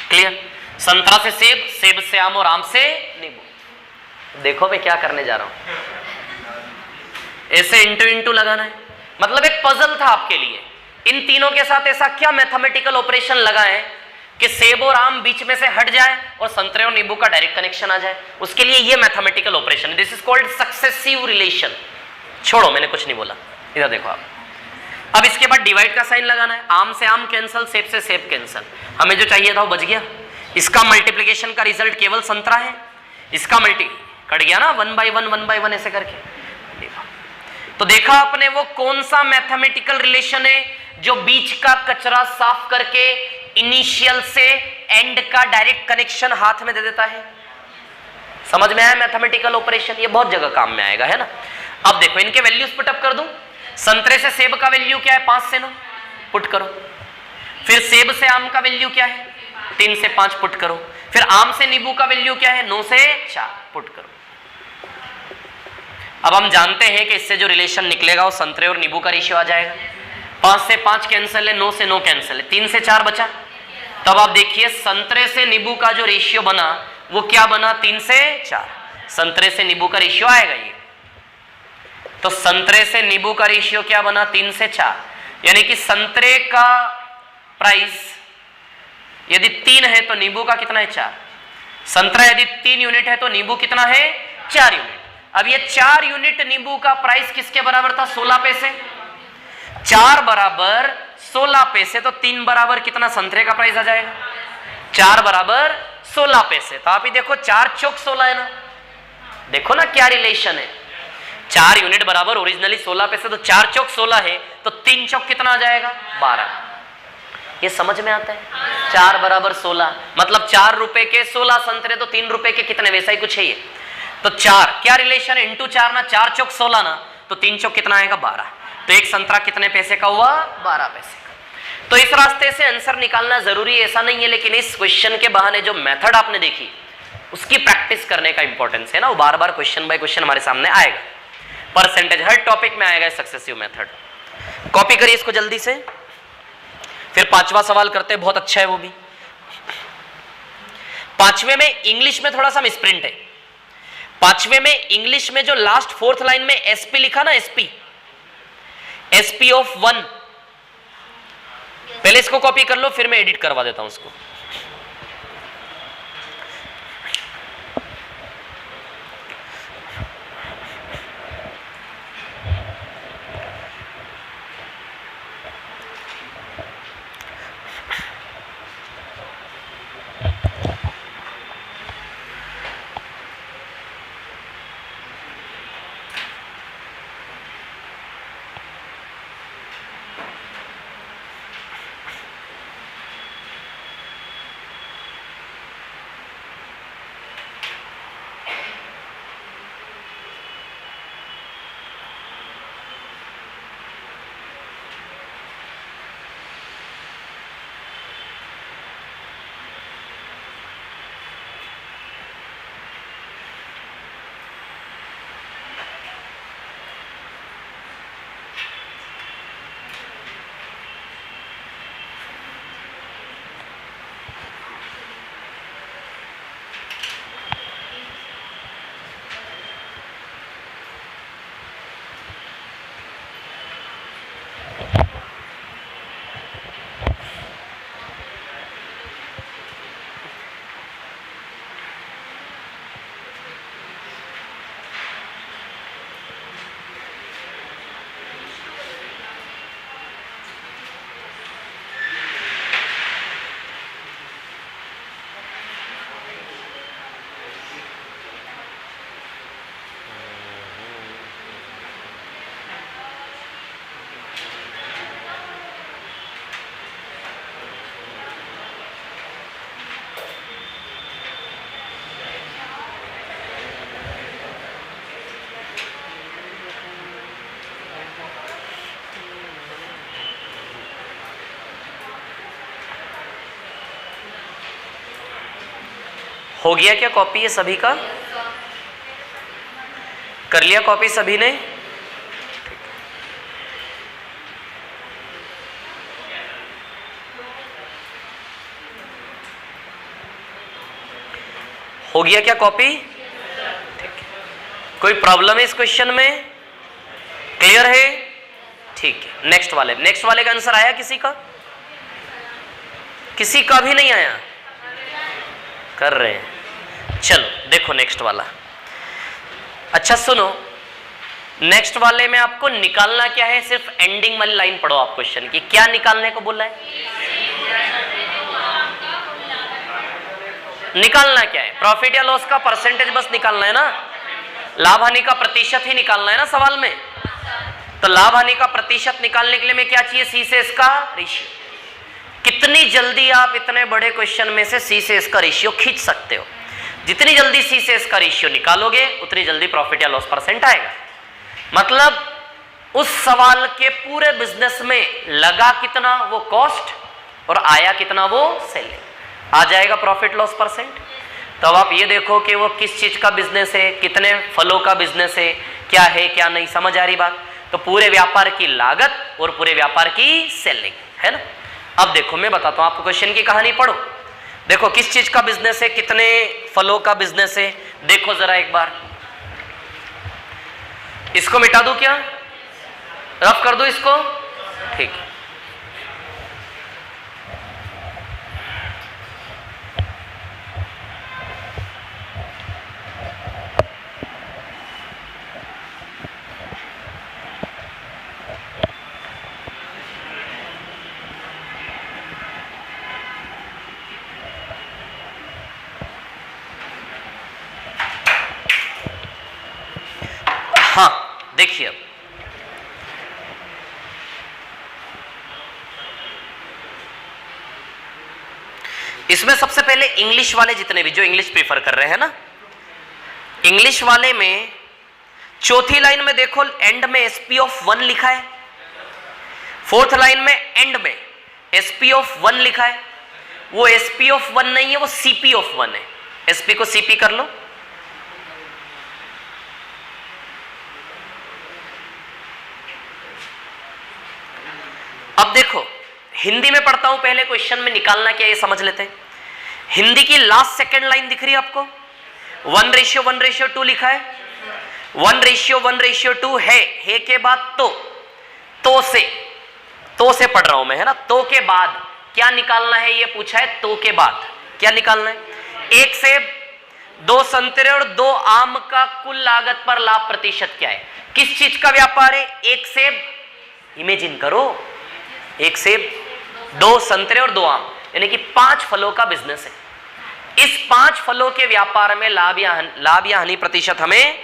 क्लियर? संतरा से सेब, सेब से आम और आम से नींबू। देखो मैं क्या करने जा रहा हूं, ऐसे इंटू इंटू लगाना है। मतलब एक पजल था आपके लिए, इन तीनों के साथ ऐसा क्या मैथमेटिकल ऑपरेशन लगाएं कि सेब और आम बीच में से हट जाए और संतरे और नींबू का डायरेक्ट कनेक्शन आ जाए। उसके लिए ये mathematical operation, this is called successive relation. छोड़ो, मैंने कुछ नहीं बोला, इधर देखो आप। अब इसके बाद डिवाइड का साइन लगाना है, आम से आम कैंसल, सेब से सेब कैंसल। हमें जो चाहिए था वो बच गया। इसका मल्टीप्लिकेशन का रिजल्ट केवल संतरा है, इसका मल्टी कट गया ना, 1 by 1 ऐसे करके। तो देखा आपने वो कौन सा मैथमेटिकल रिलेशन है जो बीच का कचरा साफ करके इनिशियल से एंड का डायरेक्ट कनेक्शन हाथ में दे देता है। समझ में आया मैथमेटिकल ऑपरेशन? ये बहुत जगह काम में आएगा, है ना। अब देखो इनके वैल्यूज पुटअप कर दूं। संतरे से सेब का वैल्यू क्या है? 5 से 9 पुट करो। फिर सेब से आम का वैल्यू क्या है? 3 से 5 पुट करो। फिर आम से नींबू का वैल्यू क्या है? 9 से 4 पुट करो। अब हम जानते हैं कि इससे जो रिलेशन निकलेगा वो संतरे और नींबू का रेशियो आ जाएगा। 5 से 5 कैंसिल है, 9 से 9 कैंसिल है, 3 से 4 बचा। तब आप देखिए संतरे से नींबू का जो रेशियो बना वो क्या बना? 3 से 4। संतरे से नींबू का रेशियो आएगा ये। तो संतरे से नींबू का रेशियो क्या बना? 3 से 4। यानी कि संतरे का प्राइस यदि 3 है तो नींबू का कितना है? 4। संतरा यदि 3 यूनिट है तो नींबू कितना है? 4 यूनिट। अब ये 4 यूनिट नींबू का प्राइस किसके बराबर था? 16 पैसे। 4 बराबर 16 पैसे, तो 3 बराबर कितना संतरे का प्राइस आ जाएगा? 4 बराबर 16 पैसे। तो आप ही देखो 4 चौक 16 है ना। देखो ना क्या रिलेशन है। 4 यूनिट बराबर ओरिजिनली 16 पैसे, तो 4 चौक 16 है, तो 3 चौक कितना आ जाएगा? 12। ये समझ में आता है? 4 बराबर 16 मतलब 4 रुपए के 16 संतरे, तो 3 रुपए के कितने? वैसा ही कुछ है ये। तो 4 क्या रिलेशन है? इंटू 4 ना, 4 चौक 16 ना, तो 3 चौक कितना आएगा? 12। तो एक संतरा कितने पैसे का हुआ? 12 पैसे का। तो इस रास्ते से आंसर निकालना जरूरी है ऐसा नहीं है, लेकिन इस क्वेश्चन के बहाने जो मेथड आपने देखी उसकी प्रैक्टिस करने का इंपॉर्टेंस है ना, वो बार बार क्वेश्चन बाय क्वेश्चन हमारे सामने आएगा, परसेंटेज हर टॉपिक में आएगा सक्सेसिव मेथड। कॉपी करिए इसको जल्दी से, फिर 5वां सवाल करते हैं, बहुत अच्छा है वो भी। 5वें में इंग्लिश में थोड़ा सा मिसप्रिंट है। 5वें में इंग्लिश में जो लास्ट 4th लाइन में एसपी लिखा ना, एसपी ऑफ 1, पहले इसको कॉपी कर लो, फिर मैं एडिट करवा देता हूं इसको। हो गया क्या कॉपी ये सभी का? कर लिया कॉपी सभी ने? हो गया क्या कॉपी? ठीक है। कोई प्रॉब्लम है इस क्वेश्चन में? क्लियर है? ठीक है। नेक्स्ट वाले का आंसर आया किसी का? किसी का भी नहीं आया? कर रहे हैं। चलो देखो नेक्स्ट वाला। अच्छा सुनो, नेक्स्ट वाले में आपको निकालना क्या है, सिर्फ एंडिंग वाली लाइन पढ़ो आप क्वेश्चन की। क्या निकालने को बोला है? निकालना क्या है? प्रॉफिट या लॉस का परसेंटेज बस निकालना है ना, लाभ हानि का प्रतिशत ही निकालना है ना सवाल में। तो लाभ हानि का प्रतिशत निकालने के लिए मैं क्या चाहिए? सी से एस का रेशियो। कितनी जल्दी आप इतने बड़े क्वेश्चन में से सी से एस का रेशियो खींच सकते हो? जितनी जल्दी सी से एस का रेशियो निकालोगे उतनी जल्दी प्रॉफिट या लॉस परसेंट आएगा। मतलब उस सवाल के पूरे बिजनेस में लगा कितना वो कॉस्ट और आया कितना वो सेलिंग, आ जाएगा प्रॉफिट लॉस परसेंट। तब आप ये देखो कि वो किस चीज का बिजनेस है, कितने फलों का बिजनेस है, क्या है क्या नहीं, समझ आ रही बात? तो पूरे व्यापार की लागत और पूरे व्यापार की सेलिंग है ना। अब देखो मैं बताता हूं आपको, क्वेश्चन की कहानी पढ़ो। देखो किस चीज का बिजनेस है, कितने फलों का बिजनेस है, देखो जरा एक बार। इसको मिटा दूं क्या? रफ कर दूं इसको? ठीक है। हाँ देखिए, अब इसमें सबसे पहले इंग्लिश वाले जितने भी जो इंग्लिश प्रीफर कर रहे हैं ना, इंग्लिश वाले में चौथी लाइन में देखो एंड में एसपी ऑफ 1 लिखा है, 4th लाइन में एंड में SP ऑफ 1 लिखा है, वो SP ऑफ 1 नहीं है, वो CP ऑफ 1 है। SP को CP कर लो। अब देखो हिंदी में पढ़ता हूं, पहले क्वेश्चन में निकालना क्या ये समझ लेते हैं। हिंदी की लास्ट सेकंड लाइन दिख रही है आपको, 1:1:2 लिखा है। 1:1:2 है के बाद तो से पढ़ रहा हूं मैं, है ना। तो के बाद क्या निकालना है ये पूछा है, तो के बाद क्या निकालना है। 1 सेब, 2 संतरे और 2 आम का कुल लागत पर लाभ प्रतिशत क्या है। किस चीज का व्यापार है। 1 सेब, इमेजिन करो, 1 सेब, 2 संतरे और 2 आम, यानी कि 5 फलों का बिजनेस है। इस 5 फलों के व्यापार में लाभ या हानि प्रतिशत हमें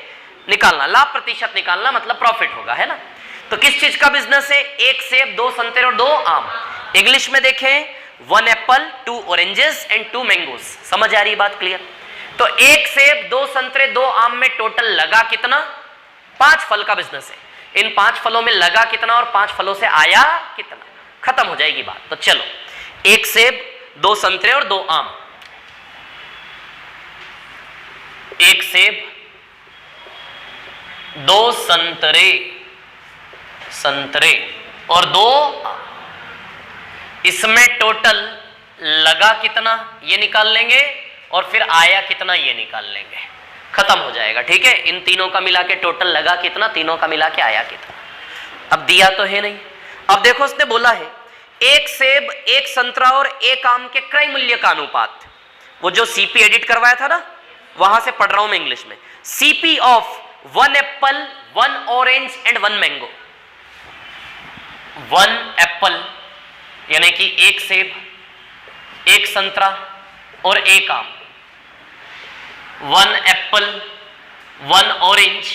निकालना। लाभ प्रतिशत निकालना मतलब प्रॉफिट होगा, है ना। तो किस चीज का बिजनेस है। 1 सेब, 2 संतरे और 2 आम। इंग्लिश में देखें 1 एप्पल, 2 ऑरेंजेस एंड 2 मैंगोज। समझ आ रही बात, क्लियर। तो 1 सेब, 2 संतरे, 2 आम में टोटल लगा कितना, 5 फल का बिजनेस है। इन 5 फलों में लगा कितना और 5 फलों से आया कितना, खत्म हो जाएगी बात। तो चलो 1 सेब, 2 संतरे और 2 आम। 1 सेब, 2 संतरे और 2 आम, इसमें टोटल लगा कितना ये निकाल लेंगे और फिर आया कितना ये निकाल लेंगे, खत्म हो जाएगा। ठीक है, इन तीनों का मिला के टोटल लगा कितना, तीनों का मिला के आया कितना। अब दिया तो है नहीं। अब देखो उसने बोला है 1 सेब, 1 संतरा और 1 आम के क्रय मूल्य का अनुपात। वो जो CP एडिट करवाया था ना, वहां से पढ़ रहा हूं मैं इंग्लिश में। CP of 1 Apple, 1 orange and 1 mango. 1 Apple यानी कि 1 सेब, 1 संतरा और 1 आम। 1 एप्पल, 1 ऑरेंज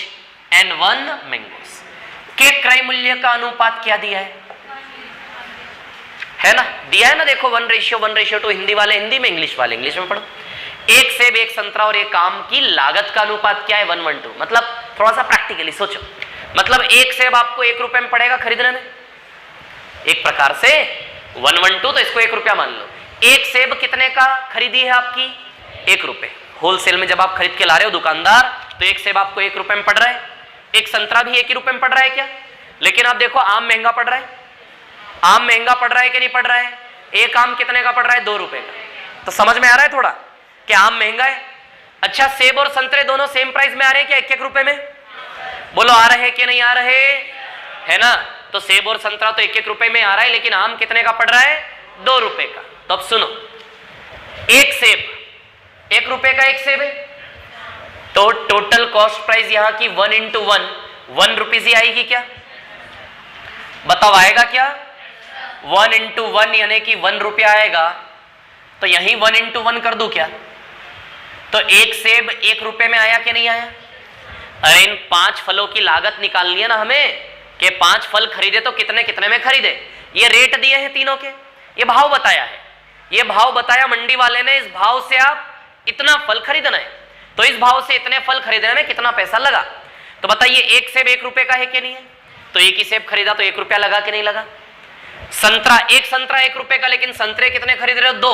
एंड 1 मैंगोस के क्रय मूल्य का अनुपात क्या दिया है ना, दिया है ना। देखो 1:1:2, हिंदी वाले हिंदी में, इंग्लिश वाले इंग्लिश में पढ़ो। 1 सेब, 1 संतरा और 1 आम की लागत का अनुपात क्या है, 1:2। मतलब थोड़ा सा प्रैक्टिकली सोचो, मतलब 1 सेब आपको 1 रुपए में पड़ेगा खरीदने में, एक प्रकार से 1:2, तो इसको 1 रुपया मान लो। 1 सेब कितने का खरीदी है आपकी, 1 रुपए। होलसेल में जब आप खरीद के ला रहे हो दुकानदार, तो 1 सेब आपको 1 रुपए में पड़ रहा है। 1 संतरा भी 1 ही रुपए में पड़ रहा है क्या। लेकिन आप देखो आम महंगा पड़ रहा है, आम महंगा पड़ रहा है कि नहीं पड़ रहा है। 1 आम कितने का पड़ रहा है, 2 रुपए का। तो समझ में आ रहा है थोड़ा कि आम महंगा है। अच्छा, सेब और संतरे दोनों सेम प्राइस में आ रहे हैं क्या, 1-1 रुपए में। बोलो आ रहे हैं कि नहीं आ रहे, है ना। तो सेब और संतरा तो 1-1 रुपए में आ रहा है, लेकिन आम कितने का पड़ रहा है, 2 रुपए का। तो अब सुनो, 1 सेब 1 रुपए का 1 सेब है, तो टोटल कॉस्ट प्राइस यहां की 1:1 1 रुपीज ही आएगी क्या, बताओ आएगा क्या। 1:1 यानी कि 1 रुपया आएगा। तो यही 1:1 कर दूं क्या, तो 1 सेब 1 रुपए में आया कि नहीं आया। अरे इन 5 फलों की लागत निकालनी है ना हमें, कि 5 फल खरीदे तो कितने कितने में खरीदे। ये रेट दिए हैं तीनों के, ये भाव बताया है, ये भाव बताया मंडी वाले ने। इस भाव से आप इतना फल खरीदना है, तो इस भाव से इतने फल खरीदने में कितना पैसा लगा। तो बताइए 1 सेब 1 रुपए का है कि नहीं है, तो 1 ही सेब खरीदा तो 1 रुपया लगा कि नहीं लगा। संतरा 1 संतरा 1 रुपए का, लेकिन संतरे कितने खरीद रहे हो, 2,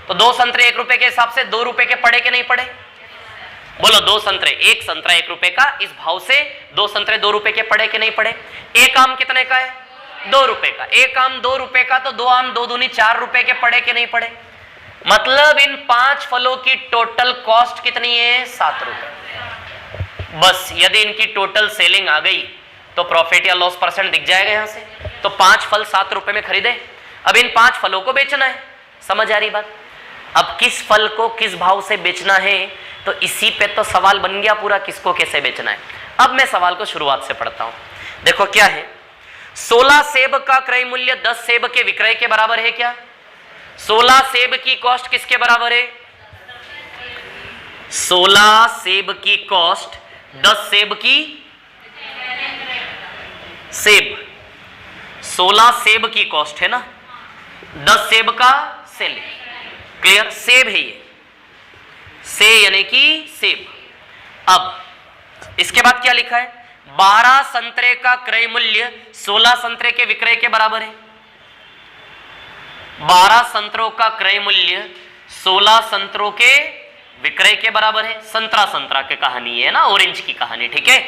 तो 2 संतरे 1 रुपए के हिसाब से 2 रुपए के पड़े कि नहीं पड़े। बोलो 2 संतरे, 1 संतरा 1 रुपए का, इस भाव से 2 संतरे 2 रुपए के पड़े कि नहीं पड़े। 1 आम कितने का है, 2 रुपए का। 1 आम 2 रुपए का, तो 2 आम 2 दूनी 4 रुपए के पड़े कि नहीं पड़े। मतलब इन 5 फलों की टोटल कॉस्ट कितनी है, 7 रुपए। बस यदि इनकी टोटल सेलिंग आ गई तो प्रॉफिट या लॉस परसेंट दिख जाएगा यहां से। तो 5 फल 7 रुपए में खरीदे, अब इन 5 फलों को बेचना है। समझ आ रही बात। अब किस फल को किस भाव से बेचना है, तो इसी पे तो सवाल बन गया पूरा, किसको कैसे बेचना है। अब मैं सवाल को शुरुआत से पढ़ता हूं। देखो क्या है, 16 सेब का क्रय मूल्य 10 सेब के विक्रय के बराबर है क्या। 16 सेब की कॉस्ट किसके बराबर है, 16 सेब की कॉस्ट 10 सेब की, सेब 16 सेब की कॉस्ट है ना, 10 सेब का सेलिंग। क्लियर, सेब है ये, से यानी कि सेब। अब इसके बाद क्या लिखा है, 12 संतरे का क्रय मूल्य 16 संतरे के विक्रय के बराबर है। 12 संतरों का क्रय मूल्य 16 संतरों के विक्रय के बराबर है। संतरा की कहानी है ना, ऑरेंज की कहानी, ठीक है।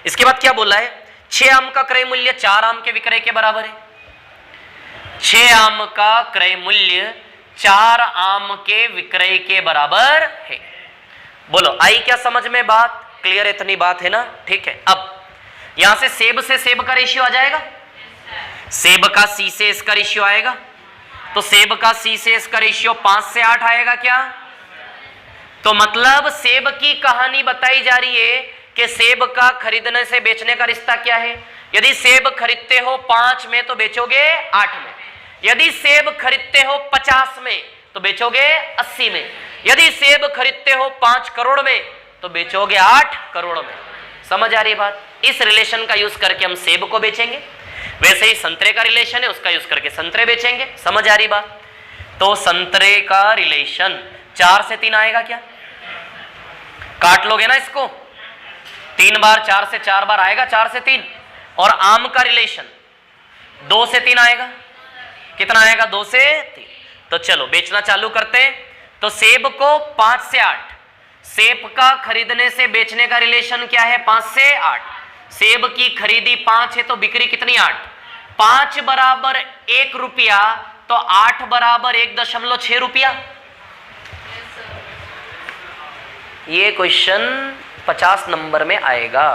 इसके बाद क्या बोला है, 6 आम का क्रय मूल्य 4 आम के विक्रय के बराबर है। 6 आम का क्रय मूल्य 4 आम के विक्रय के बराबर है। बोलो आई क्या समझ में बात? क्लियर, इतनी बात है ना, ठीक है। अब यहां से सेब का रेशियो आ जाएगा, सेब का सी से इसका रेशियो आएगा, तो सेब का सी से इसका रेशियो 5 से 8 आएगा क्या? तो मतलब सेब की कहानी बताई जा रही है कि सेब का खरीदने से बेचने का रिश्ता क्या है। यदि सेब खरीदते हो 5 में तो बेचोगे 8 में, यदि सेब खरीदते हो 50 में तो बेचोगे 80 में, यदि सेब खरीदते हो 5 करोड़ में तो बेचोगे 8 करोड़ में। समझ आ रही बात? इस रिलेशन का यूज करके हम सेब को बेचेंगे, वैसे ही संतरे का रिलेशन है उसका यूज करके संतरे बेचेंगे। समझ आ रही बात? तो संतरे का रिलेशन 4 से 3 आएगा क्या? काट लोगे ना इसको, 3 बार 4 से 4 बार आएगा 4 से 3। और आम का रिलेशन 2 से 3 आएगा, कितना आएगा? 2 से 3। तो चलो बेचना चालू करते हैं। तो सेब को 5 से 8, सेब का खरीदने से बेचने का रिलेशन क्या है? 5 से 8। सेब की खरीदी 5 है तो बिक्री कितनी? 8। 5 बराबर 1 रुपया तो 8 बराबर 1.6 रुपया। ये क्वेश्चन 50 नंबर में आएगा।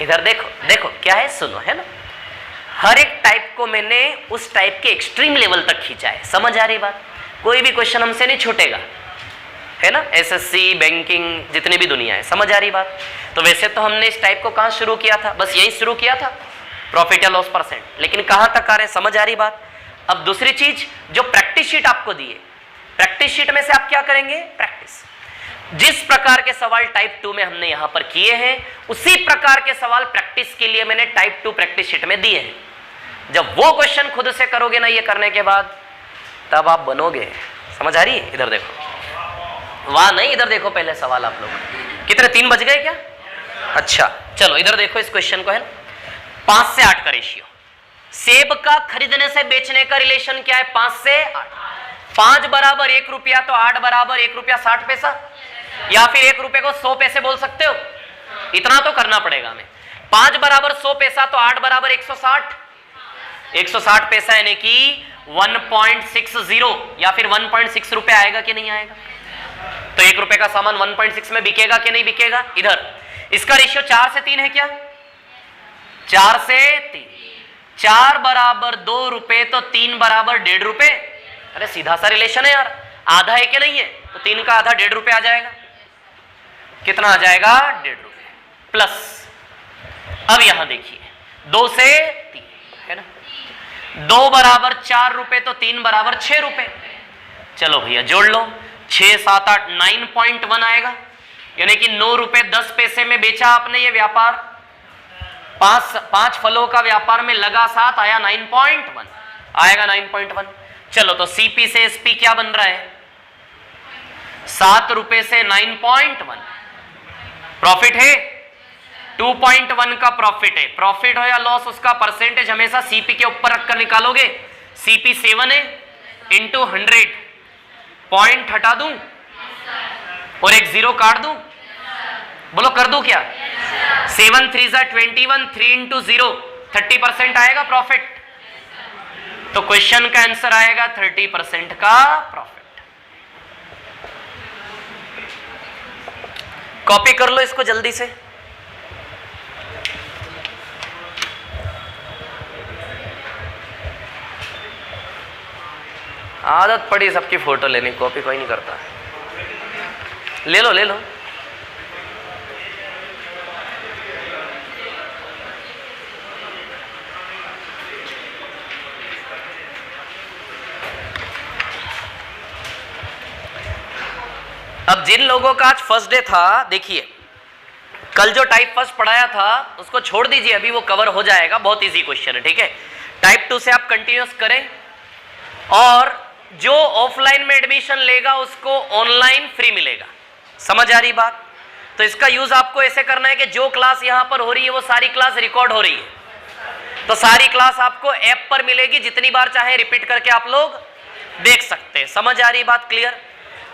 इधर देखो, देखो क्या है, सुनो, है ना। हर एक टाइप को मैंने उस टाइप के एक्सट्रीम लेवल तक खींचा है। समझ आ रही बात? कोई भी क्वेश्चन हमसे नहीं छूटेगा, है ना। एसएससी, बैंकिंग, जितनी भी दुनिया है। समझ आ रही बात? तो वैसे तो हमने इस टाइप को कहां शुरू किया था? बस यही शुरू किया था, प्रॉफिट या लॉस परसेंट, लेकिन कहां तक आ रहे हैं? समझ आ रही बात? अब दूसरी चीज, जो प्रैक्टिस शीट आपको दी है, प्रैक्टिस शीट में से आप क्या करेंगे? प्रैक्टिस। जिस प्रकार के सवाल टाइप 2 में हमने यहां पर किए हैं, उसी प्रकार के सवाल प्रैक्टिस के लिए मैंने टाइप 2 प्रैक्टिस शीट में दिए हैं। जब वो क्वेश्चन खुद से करोगे ना ये करने के बाद, तब आप बनोगे। समझ आ रही है? इधर देखो, वहां नहीं, इधर देखो पहले सवाल आप लोग। कितने 3 बज गए क्या? अच्छा चलो इधर देखो इस क्वेश्चन को, है ना। 5 से 8 का रेशियो, सेब का खरीदने से बेचने का रिलेशन क्या है? 5 से 8। 5 बराबर 1 रुपया तो 8 बराबर 1 रुपया 60 पैसा, या फिर 1 रुपये को 100 पैसे बोल सकते हो। इतना तो करना पड़ेगा हमें। 5 बराबर 100 पैसा तो 8 बराबर 160, 160 पैसा यानी कि 1.60 या फिर 1.6 रुपए आएगा कि नहीं आएगा? तो 1 रुपए का सामान 1.6 में बिकेगा कि नहीं बिकेगा? इधर इसका रेशियो 4 से 3 है क्या? 4 से 3। 4 बराबर 2 रुपए तो 3 बराबर 1.5 रुपए। अरे सीधा सा रिलेशन है यार, आधा है कि नहीं है? तो 3 का आधा 1.5 रुपए आ जाएगा। कितना आ जाएगा? 1.5 रुपए प्लस। अब यहां देखिए 2 से 3, है ना। 2 बराबर 4 रुपए तो 3 बराबर 6 रुपए। चलो भैया जोड़ लो, 6 7 8 9.1 आएगा, यानी कि 9 रुपए 10 पैसे में बेचा आपने ये व्यापार। 5 फलों का व्यापार में लगा 7, आया 9.1, आएगा 9.1। चलो तो सीपी से एसपी क्या बन रहा है? 7 रुपए से 9.1 प्रॉफिट है। 2.1 का प्रॉफिट है। प्रॉफिट हो या लॉस, उसका परसेंटेज हमेशा सीपी के ऊपर रखकर निकालोगे। सीपी 7 है, इंटू 100, पॉइंट हटा दूं और एक 0 काट दूं? बोलो कर दूं क्या? 7 3 21, 3 इंटू 0 30% आएगा प्रॉफिट। तो क्वेश्चन का आंसर आएगा 30% का प्रॉफिट। कॉपी कर लो इसको जल्दी से। आदत पड़ी सबकी फोटो लेने, कॉपी कोई नहीं करता। ले लो ले लो। अब जिन लोगों का आज फर्स्ट डे था, देखिए कल जो टाइप फर्स्ट पढ़ाया था उसको छोड़ दीजिए, अभी वो कवर हो जाएगा। बहुत इजी क्वेश्चन है, ठीक है। टाइप 2 से आप कंटिन्यूस करें, और जो ऑफलाइन में एडमिशन लेगा उसको ऑनलाइन फ्री मिलेगा। समझ आ रही बात? तो इसका यूज आपको ऐसे करना है कि जो क्लास यहां पर हो रही है वो सारी क्लास रिकॉर्ड हो रही है। तो सारी क्लास आपको ऐप पर मिलेगी, जितनी बार चाहे रिपीट करके आप लोग देख सकते हैं। समझ आ रही बात? क्लियर?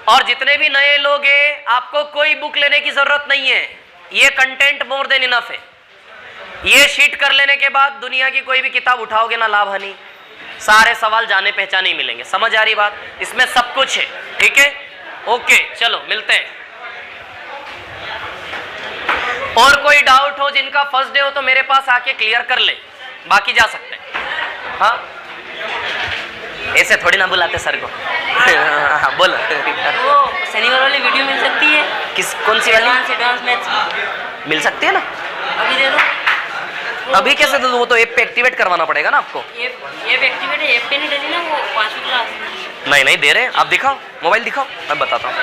और जितने भी नए लोग हैं, आपको कोई बुक लेने की जरूरत नहीं है, ये कंटेंट मोर देन इनफ है। ये शीट कर लेने के बाद दुनिया की कोई भी किताब उठाओगे ना, लाभ हानि, सारे सवाल जाने पहचाने ही मिलेंगे। समझ आ रही बात? इसमें सब कुछ है। ठीक है, ओके, चलो मिलते हैं। और कोई डाउट हो, जिनका फर्स्ट डे हो, तो मेरे पास आके क्लियर कर ले, बाकी जा सकते हैं। हाँ, ऐसे थोड़ी ना बुलाते सर को। हाँ, बोलो। वो शनिवार वाली वीडियो मिल सकती है? किस, कौन सी वाली? एडवांस मैथ्स मिल सकती है ना? अभी दे दो। अभी कैसे दे दूं? वो तो ऐप पे एक्टिवेट करवाना पड़ेगा ना आपको। ऐप एक्टिवेट है, ऐप पे नहीं डली ना वो 5वीं क्लास। नहीं नहीं दे रहे हैं, आप दिखाओ, मोबाइल दिखाओ, मैं बताता हूँ।